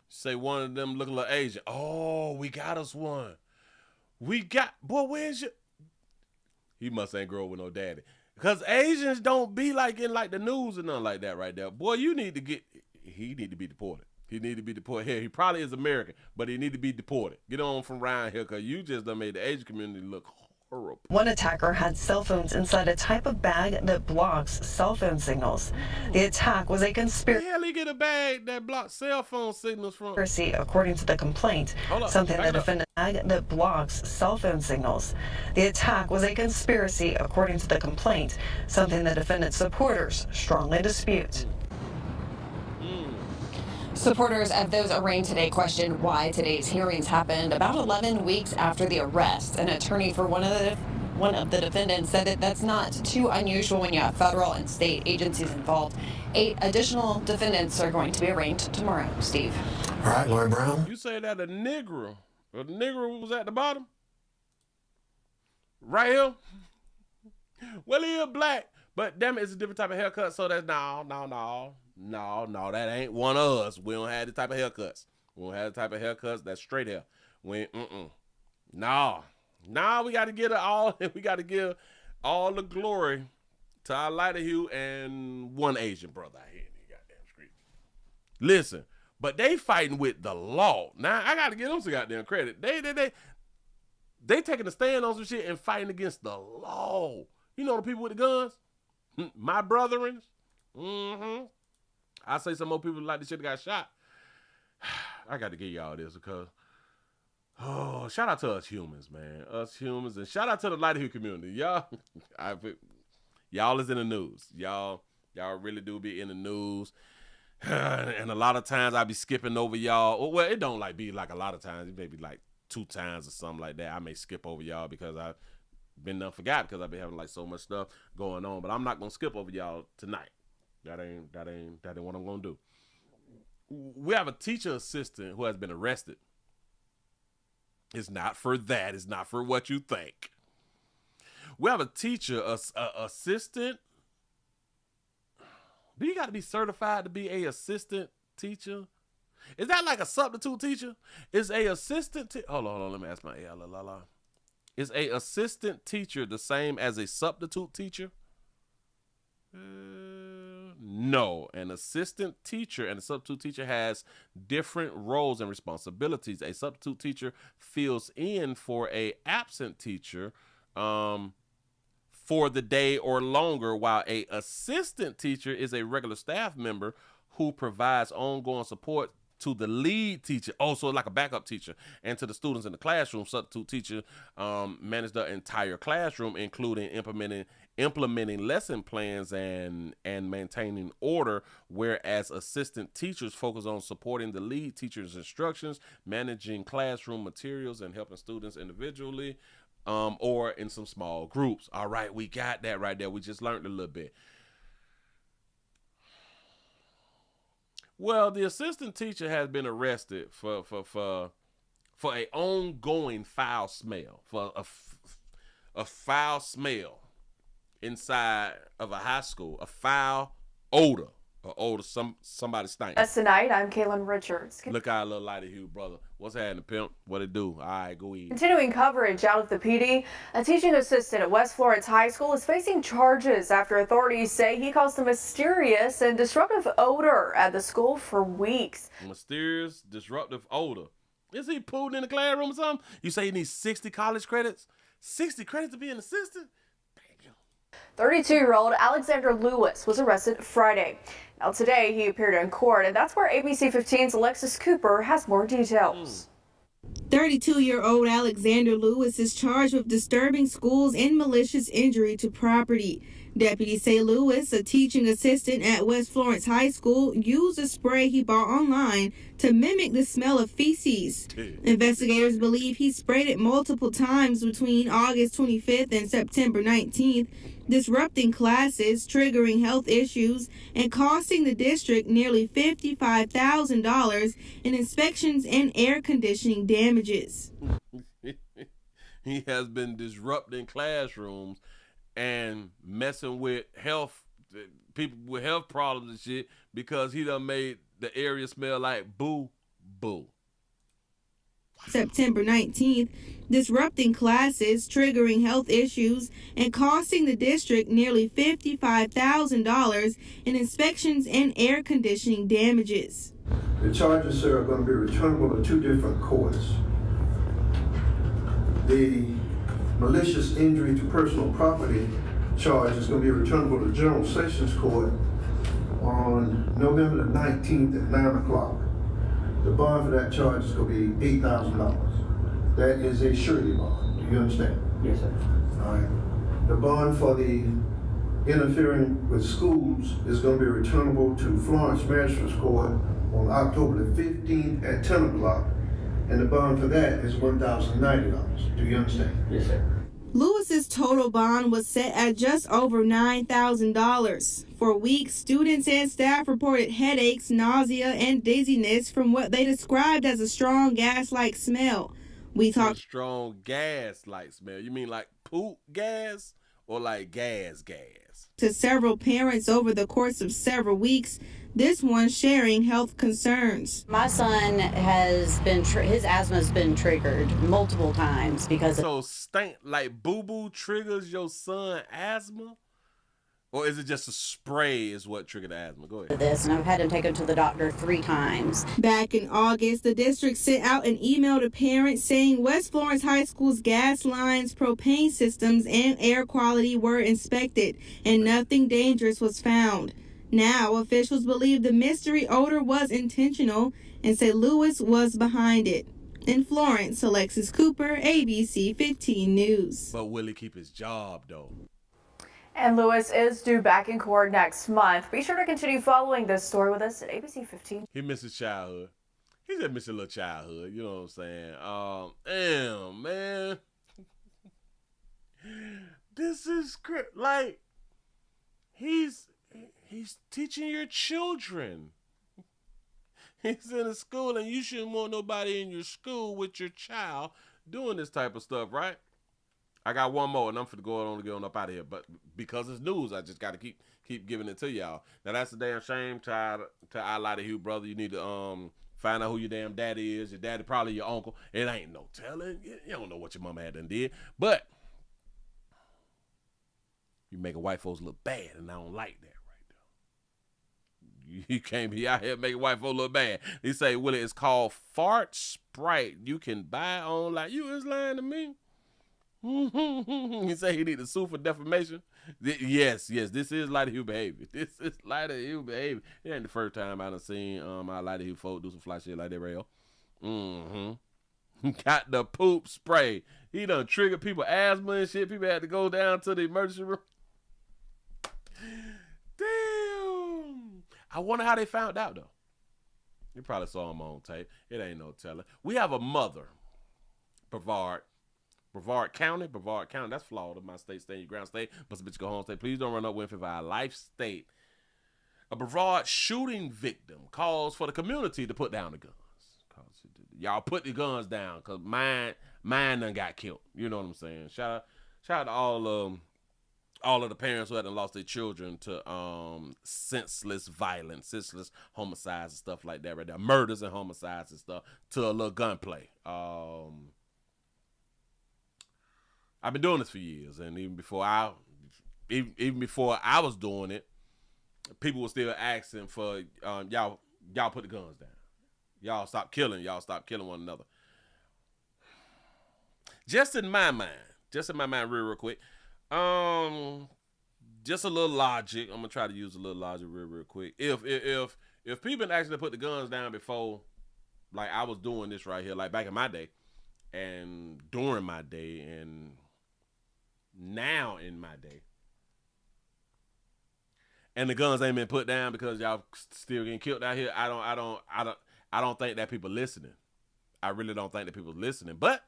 S9: Say one of them looking like Asian. Oh, we got us one. Boy, where's your... He must ain't grow with no daddy. Because Asians don't be like in like the news and nothing like that right there. Boy, he need to be deported. He need to be deported. Here, he probably is American, but he need to be deported. Get on from around here because you just done made the Asian community look horrible.
S16: One attacker had cell phones inside a type of bag that blocks cell phone signals. The attack was a conspiracy.
S9: Hell, he get a bag that blocks cell phone signals from.
S16: According to the complaint, something the defendant that blocks cell phone signals. The attack was a conspiracy, according to the complaint, something the defendant's supporters strongly dispute.
S17: Supporters of those arraigned today questioned why today's hearings happened about 11 weeks after the arrest. An attorney for one of the defendants said that that's not too unusual when you have federal and state agencies involved. 8 additional defendants are going to be arraigned tomorrow. Steve.
S15: All right, Lori Brown.
S9: You say that a Negro was at the bottom? Right here? Well, he is black, but damn it, it's a different type of haircut, so that's no, that ain't one of us. We don't have the type of haircuts. We don't have the type of haircuts that's straight hair. We No, we got to give all the glory to our lighter hue and one Asian brother out here in the goddamn street. Listen, but they fighting with the law. Now I got to give them some goddamn credit. They taking a stand on some shit and fighting against the law. You know the people with the guns? My brethren. I say some more people like this shit got shot. I got to give y'all this because, shout out to us humans, man. Us humans, and shout out to the lighter hue community. Y'all is in the news. Y'all really do be in the news. And a lot of times I be skipping over y'all. Well, it don't be like a lot of times. It may be like 2 times or something like that. I may skip over y'all because I've been forgot because I've been having so much stuff going on. But I'm not gonna skip over y'all tonight. That ain't what I'm gonna do. We have a teacher assistant who has been arrested. It's not for that. It's not for what you think. We have a teacher assistant. Do you got to be certified to be a assistant teacher? Is that like a substitute teacher? Is a assistant hold on, let me ask my Is a assistant teacher the same as a substitute teacher? No, an assistant teacher and a substitute teacher has different roles and responsibilities. A substitute teacher fills in for a absent teacher for the day or longer, while a assistant teacher is a regular staff member who provides ongoing support to the lead teacher, also like a backup teacher, and to the students in the classroom. Substitute teacher manage the entire classroom, including implementing lesson plans and maintaining order, whereas assistant teachers focus on supporting the lead teacher's instructions, managing classroom materials, and helping students individually or in some small groups. All right, we got that right there. We just learned a little bit. Well, the assistant teacher has been arrested for a ongoing foul smell, for a foul smell inside of a high school, a foul odor or older somebody stank.
S18: That's tonight. I'm Kaylin Richards.
S9: Look our little lighter hue brother. What's happening, pimp? What it do? All right, go eat.
S18: Continuing coverage out of the PD, a teaching assistant at West Florence High School is facing charges after authorities say he caused a mysterious and disruptive odor at the school for weeks.
S9: Mysterious, disruptive odor. Is he pooed in the classroom or something? You say he needs 60 college credits? 60 credits to be an assistant?
S18: 32-year-old Alexander Lewis was arrested Friday. Now today he appeared in court, and that's where ABC 15's Alexis Cooper has more details.
S19: 32-year-old Alexander Lewis is charged with disturbing schools and malicious injury to property. Deputies say Lewis, a teaching assistant at West Florence High School, used a spray he bought online to mimic the smell of feces. Investigators believe he sprayed it multiple times between August 25th and September 19th, disrupting classes, triggering health issues, and costing the district nearly $55,000 in inspections and air conditioning damages.
S9: He has been disrupting classrooms and messing with people with health problems and shit because he done made the area smell like boo.
S19: September 19th, disrupting classes, triggering health issues, and costing the district nearly $55,000 in inspections and air conditioning damages.
S7: The charges, sir, are going to be returnable to two different courts. The malicious injury to personal property charge is going to be returnable to General Sessions Court on November the 19th at 9 o'clock. The bond for that charge is going to be $8,000. That is a surety bond. Do you understand?
S20: Yes, sir.
S7: All right. The bond for the interfering with schools is going to be returnable to Florence Magistrates Court on October the 15th at 10 o'clock. And the bond for that is $1,090. Do you understand?
S20: Yes, sir.
S19: Lewis's total bond was set at just over $9,000. For weeks, students and staff reported headaches, nausea, and dizziness from what they described as a strong gas-like smell. We talked
S9: strong gas-like smell. You mean like poop gas or like gas?
S19: To several parents over the course of several weeks, this one sharing health concerns.
S21: My son has been, his asthma has been triggered multiple times because
S9: So stink like boo-boo triggers your son asthma? Or is it just a spray is what triggered the asthma? Go ahead.
S21: this, and I've had him taken to the doctor 3 times.
S19: Back in August, the district sent out an email to parents saying West Florence High School's gas lines, propane systems, and air quality were inspected, and nothing dangerous was found. Now, officials believe the mystery odor was intentional and say Lewis was behind it. In Florence, Alexis Cooper, ABC 15 News.
S9: But will he keep his job, though?
S18: And Lewis is due back in court next month. Be sure to continue following this story with us at ABC 15.
S9: He misses childhood. He just misses a little childhood. You know what I'm saying? Damn, man. This is like he's teaching your children. He's in a school, and you shouldn't want nobody in your school with your child doing this type of stuff, right? I got one more, and I'm finna go on up out of here. But because it's news, I just got to keep giving it to y'all. Now that's a damn shame to our Lighter Hue brother. You need to find out who your damn daddy is. Your daddy probably your uncle. It ain't no telling. You don't know what your mama had done did. But you making white folks look bad, and I don't like that right there. You can't be out here making white folks look bad. They say, Willie, it's called Fart Sprite. You can buy online. You is lying to me. He said he need to sue for defamation. Yes, this is Lighter Hue behavior. This is Lighter Hue behavior. It ain't the first time I done seen our Lighter Hue folk do some fly shit like that, Rayo. Got the poop spray. He done triggered people asthma and shit. People had to go down to the emergency room. Damn. I wonder how they found out, though. You probably saw him on tape. It ain't no telling. We have a mother, Brevard County, that's Florida, my state, your ground state, must bitch go home state. Please don't run up with our life state. A Brevard shooting victim calls for the community to put down the guns. Y'all put the guns down, because mine done got killed. You know what I'm saying? Shout out to all all of the parents who hadn't lost their children to senseless violence, senseless homicides and stuff like that right there, murders and homicides and stuff, to a little gunplay. I've been doing this for years, and even before I was doing it, people were still asking for y'all put the guns down, y'all stop killing one another. Just in my mind, real quick. Just a little logic. I'm gonna try to use a little logic real quick. If people actually put the guns down before, like I was doing this right here, like back in my day, and during my day, and now in my day, and the guns ain't been put down because y'all still getting killed out here, I don't think that people listening. I really don't think that people listening, but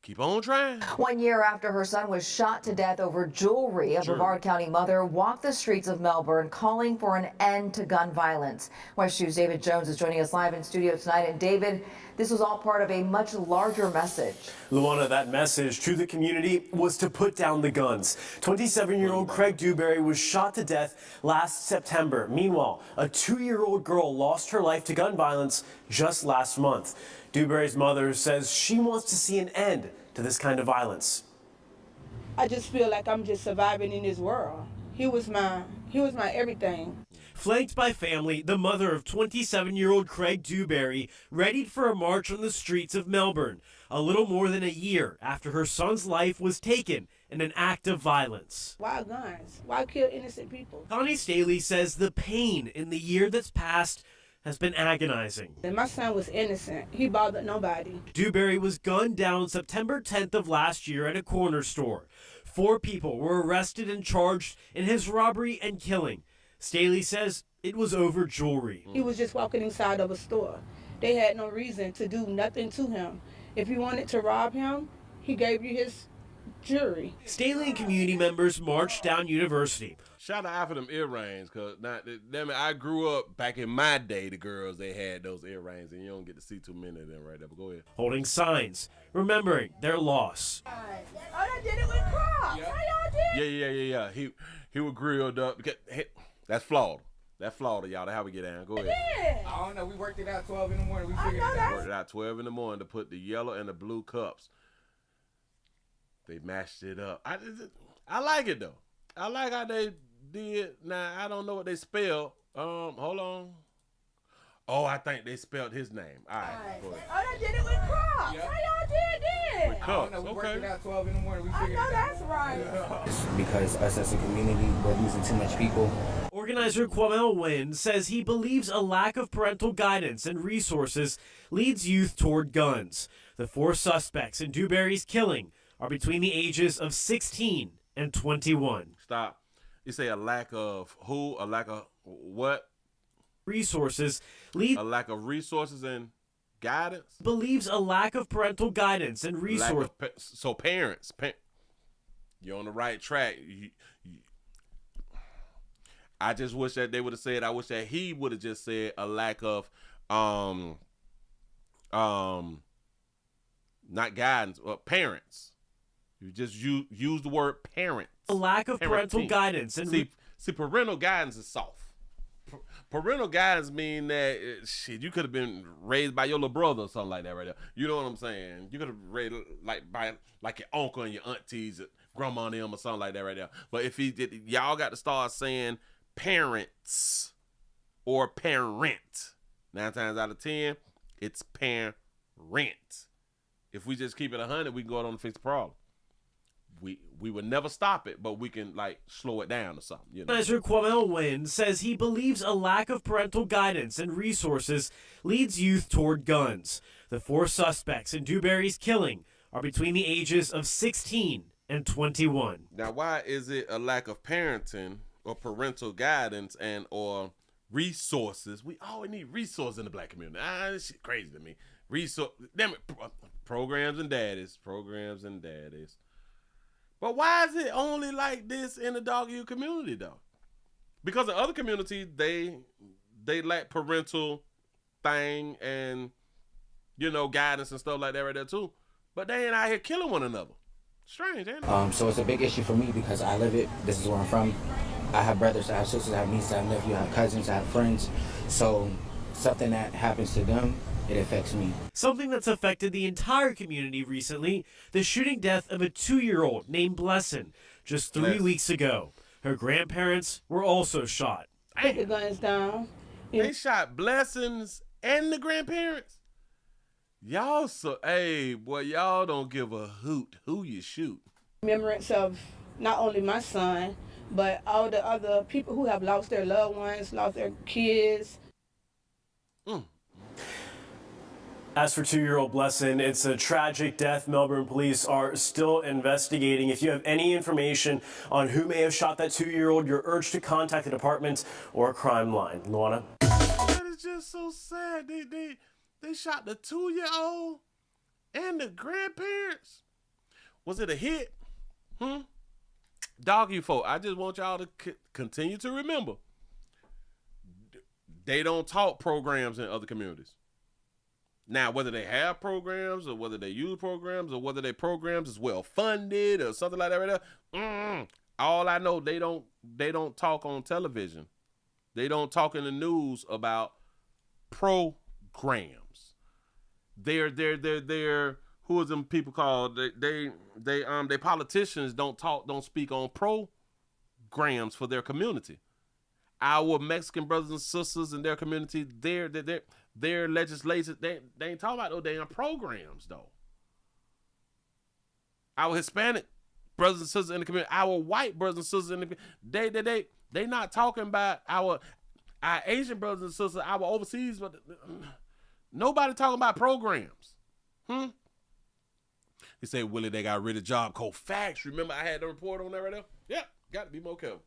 S9: keep on trying.
S1: 1 year after her son was shot to death over jewelry, a Brevard County mother walked the streets of Melbourne calling for an end to gun violence. West 2's David Jones is joining us live in studio tonight. And David, this was all part of a much larger message.
S4: Luana, that message to the community was to put down the guns. 27-year-old Craig Dewberry was shot to death last September. Meanwhile, a 2-year-old girl lost her life to gun violence just last month. Dewberry's mother says she wants to see an end to this kind of violence.
S6: I just feel like I'm just surviving in this world. He was my everything.
S4: Flanked by family, the mother of 27-year-old Craig Dewberry readied for a march on the streets of Melbourne, a little more than a year after her son's life was taken in an act of violence.
S6: Why guns? Why kill innocent people?
S4: Connie Staley says the pain in the year that's passed has been agonizing.
S6: And my son was innocent. He bothered nobody.
S4: Dewberry was gunned down September 10th of last year at a corner store. 4 people were arrested and charged in his robbery and killing. Staley says it was over jewelry.
S6: He was just walking inside of a store. They had no reason to do nothing to him. If you wanted to rob him, he gave you his jewelry.
S4: Staley and community members marched down University.
S9: Shout out for them earrings, cause I grew up back in my day. The girls, they had those earrings, and you don't get to see too many of them right there. But go ahead.
S4: Holding signs, remembering their loss.
S6: Oh, I did it with Crocs.
S9: Yeah.
S6: How y'all did?
S9: Yeah. He was grilled up. That's Florida. That's Florida, y'all. That's how we get down. Go ahead.
S6: Yeah.
S20: I don't know. We worked it out 12 in the morning. We figured it out.
S9: Worked it out 12 in the morning to put the yellow and the blue cups. They mashed it up. I like it though. I like how they did. Now I don't know what they spelled. Hold on. Oh, I think they spelled his name. All right. Go ahead.
S6: Oh, I did it with Crocs.
S20: Yep.
S6: How y'all did it?
S9: With
S20: I
S9: cups.
S20: don't know. We
S9: Okay.
S20: worked it out 12 in the morning. We
S6: I
S20: figured
S6: know
S20: it out.
S6: that's right.
S22: Because us as a community, we're losing too much people.
S4: Organizer Kwamel Wynn says he believes a lack of parental guidance and resources leads youth toward guns. The 4 suspects in Dewberry's killing are between the ages of 16 and 21.
S9: Stop. You say a lack of who? A lack of what?
S4: Resources lead.
S9: A lack of resources and guidance?
S4: Believes a lack of parental guidance and resources.
S9: So parents, you're on the right track. I just wish that they would have said, I wish that he would have just said a lack of not guidance, but parents. You just use the word parents.
S4: A lack of parental
S9: Parenting.
S4: guidance and
S9: see, parental guidance is soft. Parental guidance mean that shit, you could have been raised by your little brother or something like that right there. You know what I'm saying? You could have raised by your uncle and your aunties, grandma and them or something like that right there. But if y'all got to start saying parents or parent. 9 times out of 10, it's parent. If we just keep it 100, we can go on and fix the problem. We would never stop it, but we can slow it down or something. You know?
S4: Organizer Kwamel Wynn says he believes a lack of parental guidance and resources leads youth toward guns. The 4 suspects in Dewberry's killing are between the ages of 16 and 21.
S9: Now, why is it a lack of parenting or parental guidance and or resources? We always need resources in the black community. This shit crazy to me. Programs and daddies. But why is it only like this in the dog ear community though? Because in other communities, they lack parental thing and guidance and stuff like that right there too. But they ain't out here killing one another. Strange, ain't it?
S22: So it's a big issue for me because I live it. This is where I'm from. I have brothers, I have sisters, I have nieces, I have nephews, I have cousins, I have friends. So something that happens to them, it affects me.
S4: Something that's affected the entire community recently, the shooting death of a 2-year-old named Blessin just 3 weeks ago. Her grandparents were also shot.
S6: Put the guns down.
S9: They shot Blessings and the grandparents. Y'all hey, boy, y'all don't give a hoot who you shoot.
S6: Remembrance of not only my son, but all the other people who have lost their loved ones, lost their kids.
S4: As for 2-year-old Blessin, it's a tragic death. Melbourne police are still investigating. If you have any information on who may have shot that 2-year-old, you're urged to contact the department or crime line. Luana?
S9: That is just so sad. They shot the 2-year-old and the grandparents. Was it a hit? Dog, you folk, I just want y'all to continue to remember, they don't talk programs in other communities. Now, whether they have programs or whether they use programs or whether their programs is well funded or something like that right there, all I know, they don't talk on television. They don't talk in the news about programs. They're who is them people called? They politicians don't speak on programs for their community. Our Mexican brothers and sisters in their community, their legislators, they ain't talking about no damn programs though. Our Hispanic brothers and sisters in the community, our white brothers and sisters in the community, they not talking about our Asian brothers and sisters, our overseas, but nobody talking about programs. He say, Willie, they got rid of Job Code. Facts. Remember I had the report on that right there? Yeah, got to be more careful.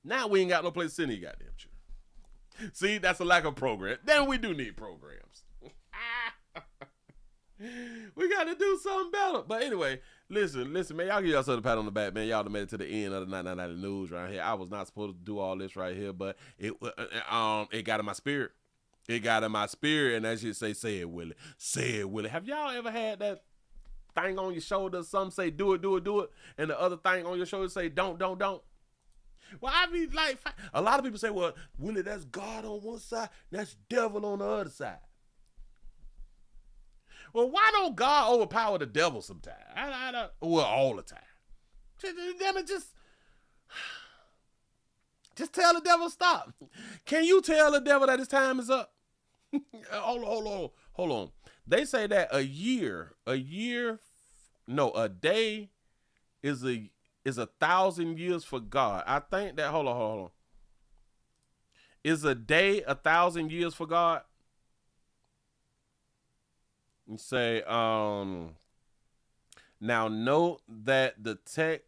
S9: Now we ain't got no place to send you goddamn children. See, that's a lack of program. Then we do need programs. We got to do something better. But anyway, listen, man. Y'all give yourself a pat on the back, man. Y'all done made it to the end of the 999 News right here. I was not supposed to do all this right here, but it got in my spirit. It got in my spirit, and as you say it, Willie. Say it, Willie. Have y'all ever had that thing on your shoulder? Some say do it, and the other thing on your shoulder say don't. Well, I mean, like, a lot of people say, well, Willie, that's God on one side, that's devil on the other side. Well, why don't God overpower the devil sometimes? Well, all the time. Damn it, just tell the devil stop. Can you tell the devil that his time is up? Hold on. They say that a day is 1,000 years for God. I think that, hold on. Is a day 1,000 years for God? You say, now note that the text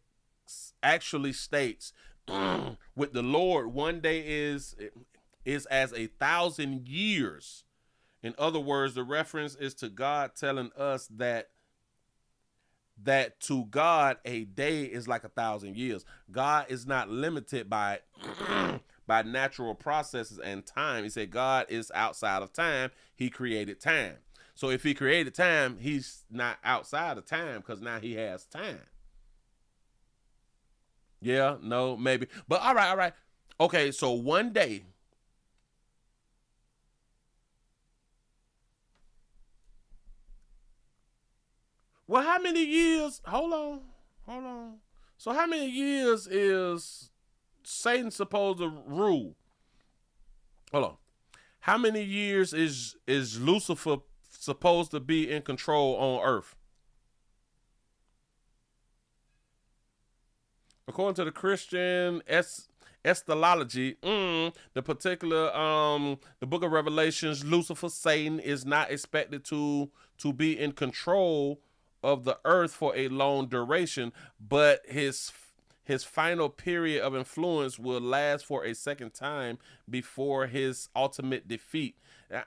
S9: actually states, with the Lord, one day is as 1,000 years. In other words, the reference is to God telling us that to God a day is like 1,000 years. God is not limited by by natural processes and time. He said God is outside of time. He created time. So if he created time, he's not outside of time because now he has time. Yeah, no, maybe. But all right. Okay, so one day. Well, how many years? Hold on. So how many years is Satan supposed to rule? Hold on. How many years is Lucifer supposed to be in control on earth? According to the Christian astrology, the particular the book of Revelations, Lucifer, Satan, is not expected to be in control of the earth for a long duration, but his final period of influence will last for a second time before his ultimate defeat. You're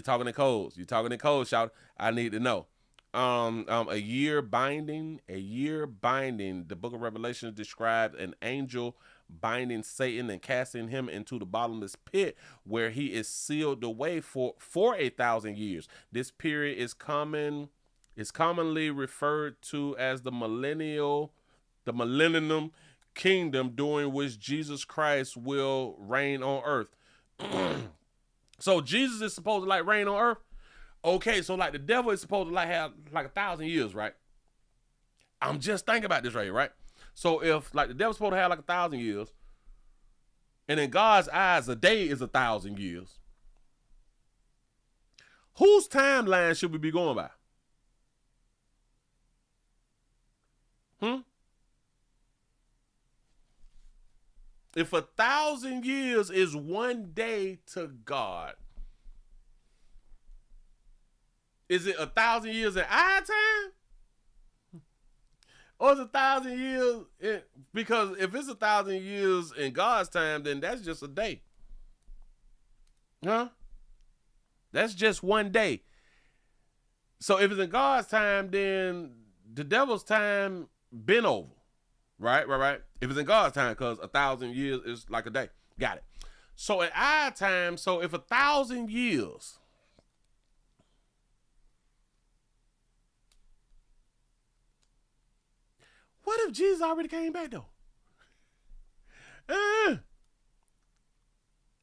S9: talking in codes, shout. I need to know. A year binding. The book of Revelation describes an angel binding Satan and casting him into the bottomless pit where he is sealed away for 1,000 years. This period is common is commonly referred to as the millennium kingdom, during which Jesus Christ will reign on earth. So Jesus is supposed to like reign on earth. Okay, so like the devil is supposed to like have like 1,000 years, right? I'm just thinking about this right? So if like the devil's supposed to have like 1,000 years, and in God's eyes, a day is 1,000 years, whose timeline should we be going by? If 1,000 years is one day to God, is it 1,000 years in our time? Or is it 1,000 years because if it's 1,000 years in God's time, then that's just a day. Huh? That's just one day. So if it's in God's time, then the devil's time been over. Right. If it's in God's time, because 1,000 years is like a day. Got it. So in our time, so if 1,000 years, what if Jesus already came back though?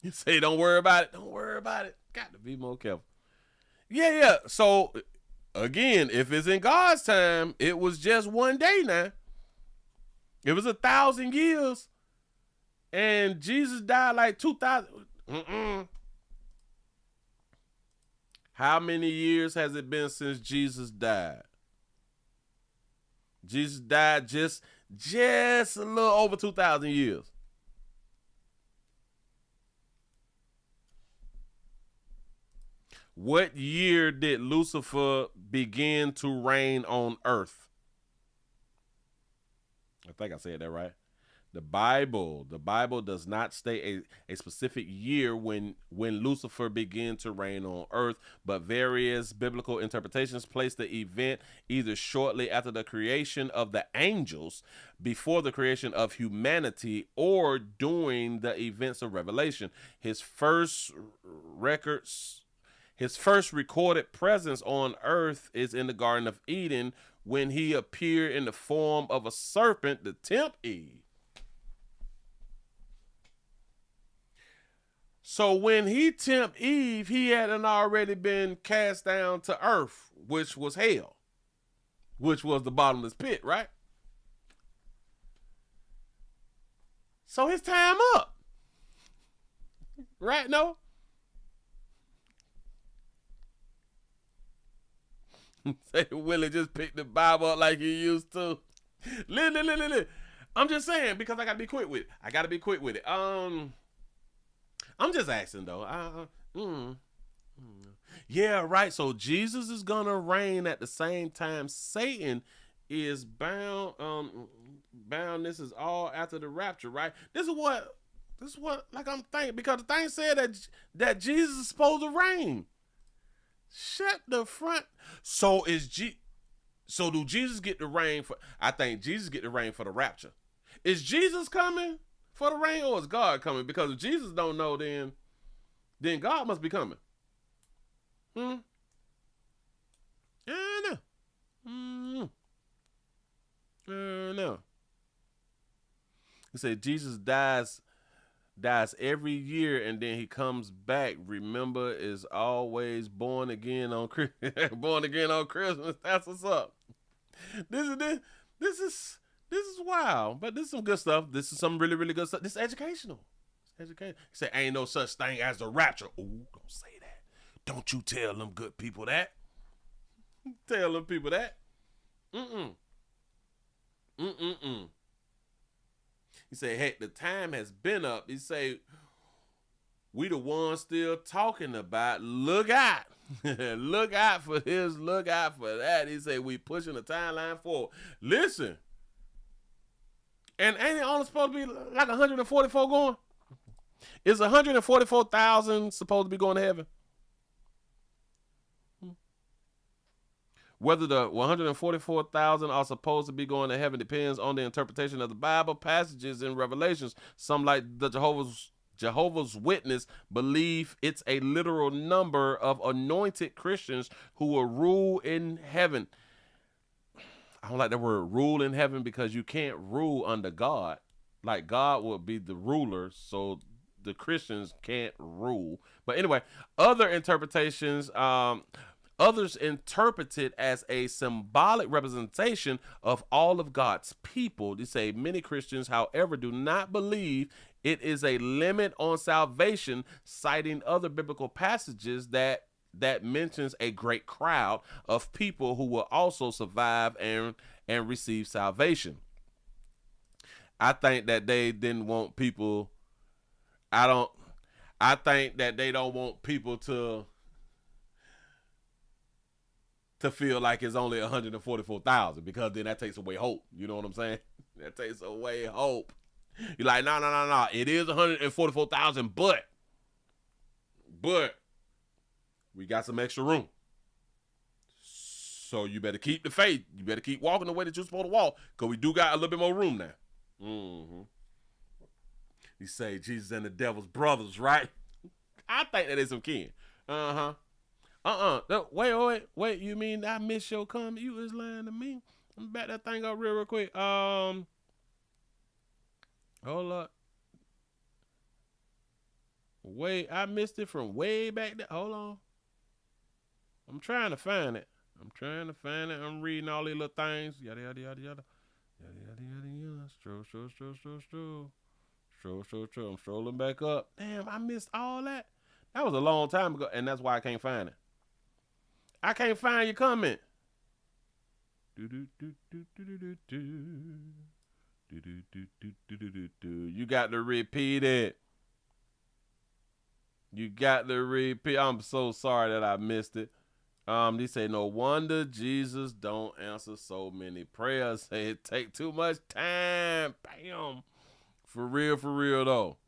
S9: You say, don't worry about it. Don't worry about it. Got to be more careful. Yeah. So again, if it's in God's time, it was just one day now. It was 1,000 years and Jesus died like 2,000. How many years has it been since Jesus died? Jesus died just a little over 2,000 years. What year did Lucifer begin to reign on earth? I think I said that right. The Bible does not state a specific year when Lucifer began to reign on earth, but various biblical interpretations place the event either shortly after the creation of the angels, before the creation of humanity, or during the events of Revelation. His first recorded presence on earth is in the Garden of Eden, when he appeared in the form of a serpent to tempt Eve. So when he tempted Eve, he hadn't already been cast down to earth, which was hell, which was the bottomless pit, right? So his time up. Right, Noah? Say, Willie just picked the Bible up like he used to. Listen. I'm just saying, because I gotta be quick with it. I'm just asking though. Yeah, right. So Jesus is gonna reign at the same time Satan is bound. This is all after the rapture, right? This is what like I'm thinking, because the thing said that Jesus is supposed to reign. Shut the front. So do Jesus get the reign for? I think Jesus get the reign for the rapture. Is Jesus coming for the reign, or is God coming? Because if Jesus don't know, then God must be coming. I know. He said Jesus dies every year, and then he comes back. Remember, is always born again on Christmas. That's what's up. This is wild, but this is some good stuff. This is some really, really good stuff. This is educational. It's educational. He said, ain't no such thing as the rapture. Ooh, don't say that. Don't you tell them good people that. Tell them people that. He said, hey, the time has been up. He said, we the ones still talking about, look out. Look out for this, look out for that. He said, we pushing the timeline forward. Listen. And ain't it only supposed to be like 144 going? Is 144,000 supposed to be going to heaven? Whether the 144,000 are supposed to be going to heaven depends on the interpretation of the Bible passages in Revelations. Some, like the Jehovah's Witness, believe it's a literal number of anointed Christians who will rule in heaven. I don't like the word rule in heaven, because you can't rule under God. Like, God will be the ruler, so the Christians can't rule. But anyway, other interpretations, others interpret it as a symbolic representation of all of God's people. They say many Christians, however, do not believe it is a limit on salvation, citing other biblical passages that mentions a great crowd of people who will also survive and receive salvation. I think that they didn't want people. I think that they don't want people to feel like it's only 144,000, because then that takes away hope. You know what I'm saying? That takes away hope. You're like, no. It is 144,000, but we got some extra room. So you better keep the faith. You better keep walking the way that you're supposed to walk, because we do got a little bit more room now. You say Jesus and the devil's brothers, right? I think that is some kin. Wait. You mean I miss your comment? You was lying to me. Let me back that thing up real quick. Hold up. Wait, I missed it from way back there. Hold on. I'm trying to find it. I'm reading all these little things. Yada, yada, yada, yada. Yada, yada, yada, yada. Stroll. I'm strolling back up. Damn, I missed all that. That was a long time ago, and that's why I can't find it. I can't find your comment. You got to repeat it. I'm so sorry that I missed it. They say, no wonder Jesus don't answer so many prayers. Say it take too much time. Bam. For real though.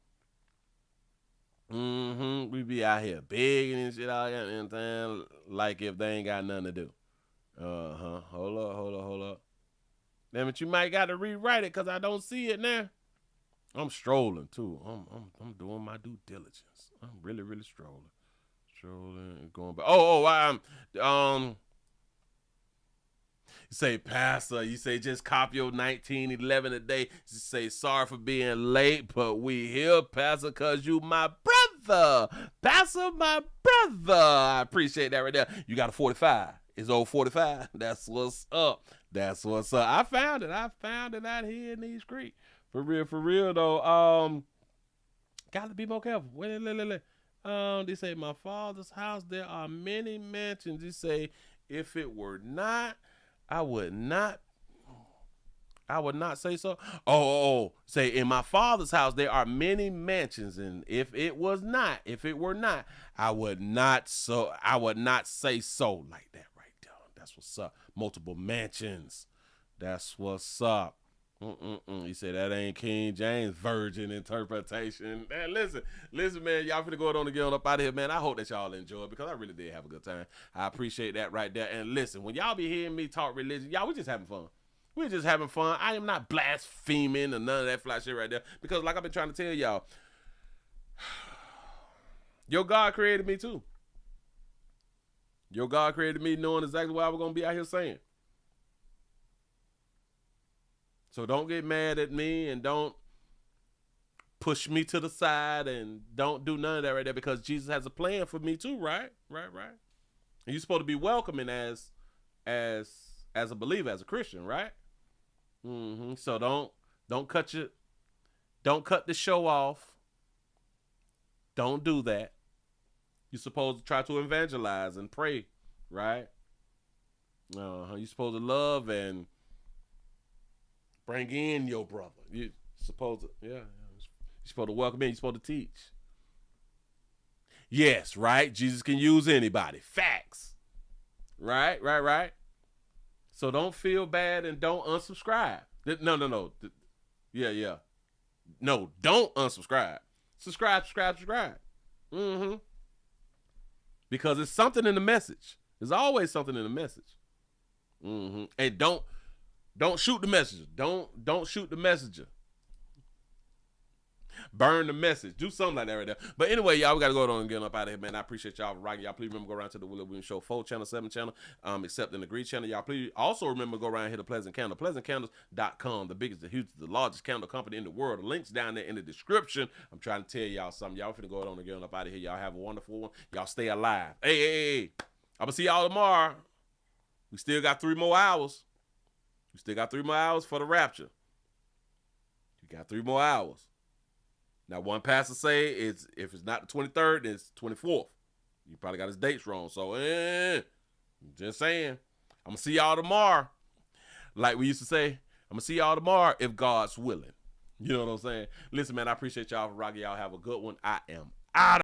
S9: We be out here begging and shit out here in town, like if they ain't got nothing to do. Hold up. Damn it, you might got to rewrite it, because I don't see it now. I'm strolling too. I'm doing my due diligence. I'm really strolling and going back. You say, Pastor, you say, just copy your 1911 today. You say, sorry for being late, but we here, Pastor, because you my brother. Pastor, my brother. I appreciate that right there. You got a 45. It's old 45. That's what's up. I found it out here in these streets. For real, though. Got to be more careful. Wait. They say, my father's house, there are many mansions. They say, if it were not, I would not say so. Say, in my father's house there are many mansions, and if it were not, I would not say so, like that right there. That's what's up. Multiple mansions. That's what's up. You say that ain't King James virgin interpretation. Man, listen, man, y'all finna go on and get on up out of here, man. I hope that y'all enjoy it, because I really did have a good time. I appreciate that right there. And listen, when y'all be hearing me talk religion, y'all, we just having fun. We're just having fun. I am not blaspheming or none of that fly shit right there, because like I've been trying to tell y'all, your God created me too. Your God created me knowing exactly what I was going to be out here saying. So don't get mad at me, and don't push me to the side, and don't do none of that right there, because Jesus has a plan for me too, right? Right. And you're supposed to be welcoming as a believer, as a Christian, right? So don't cut the show off. Don't do that. You're supposed to try to evangelize and pray, right? You're supposed to love and bring in your brother. You're supposed to, You're supposed to welcome in. You're supposed to teach. Yes, right? Jesus can use anybody. Facts. Right. So don't feel bad and don't unsubscribe. No. Yeah. No, don't unsubscribe. Subscribe. Because it's something in the message. There's always something in the message. And don't shoot the messenger. Don't shoot the messenger. Burn the message. Do something like that right there. But anyway, y'all, we got to go on and get up out of here, man. I appreciate y'all for rocking. Y'all please remember go around to the Willie Williams Show 4 channel, 7 channel, except in the Green channel. Y'all please also remember go around and hit the Pleasant Candle. PleasantCandles.com, the biggest, the hugest, the largest candle company in the world. The link's down there in the description. I'm trying to tell y'all something. Y'all finna go on and get up out of here. Y'all have a wonderful one. Y'all stay alive. Hey. I'm going to see y'all tomorrow. We still got 3 more hours. We still got 3 more hours for the rapture. You got 3 more hours. Now, one pastor say if it's not the 23rd, then it's 24th. You probably got his dates wrong. So, just saying. I'm going to see y'all tomorrow. Like we used to say, I'm going to see y'all tomorrow if God's willing. You know what I'm saying? Listen, man, I appreciate y'all for rocking. Y'all have a good one. I am out.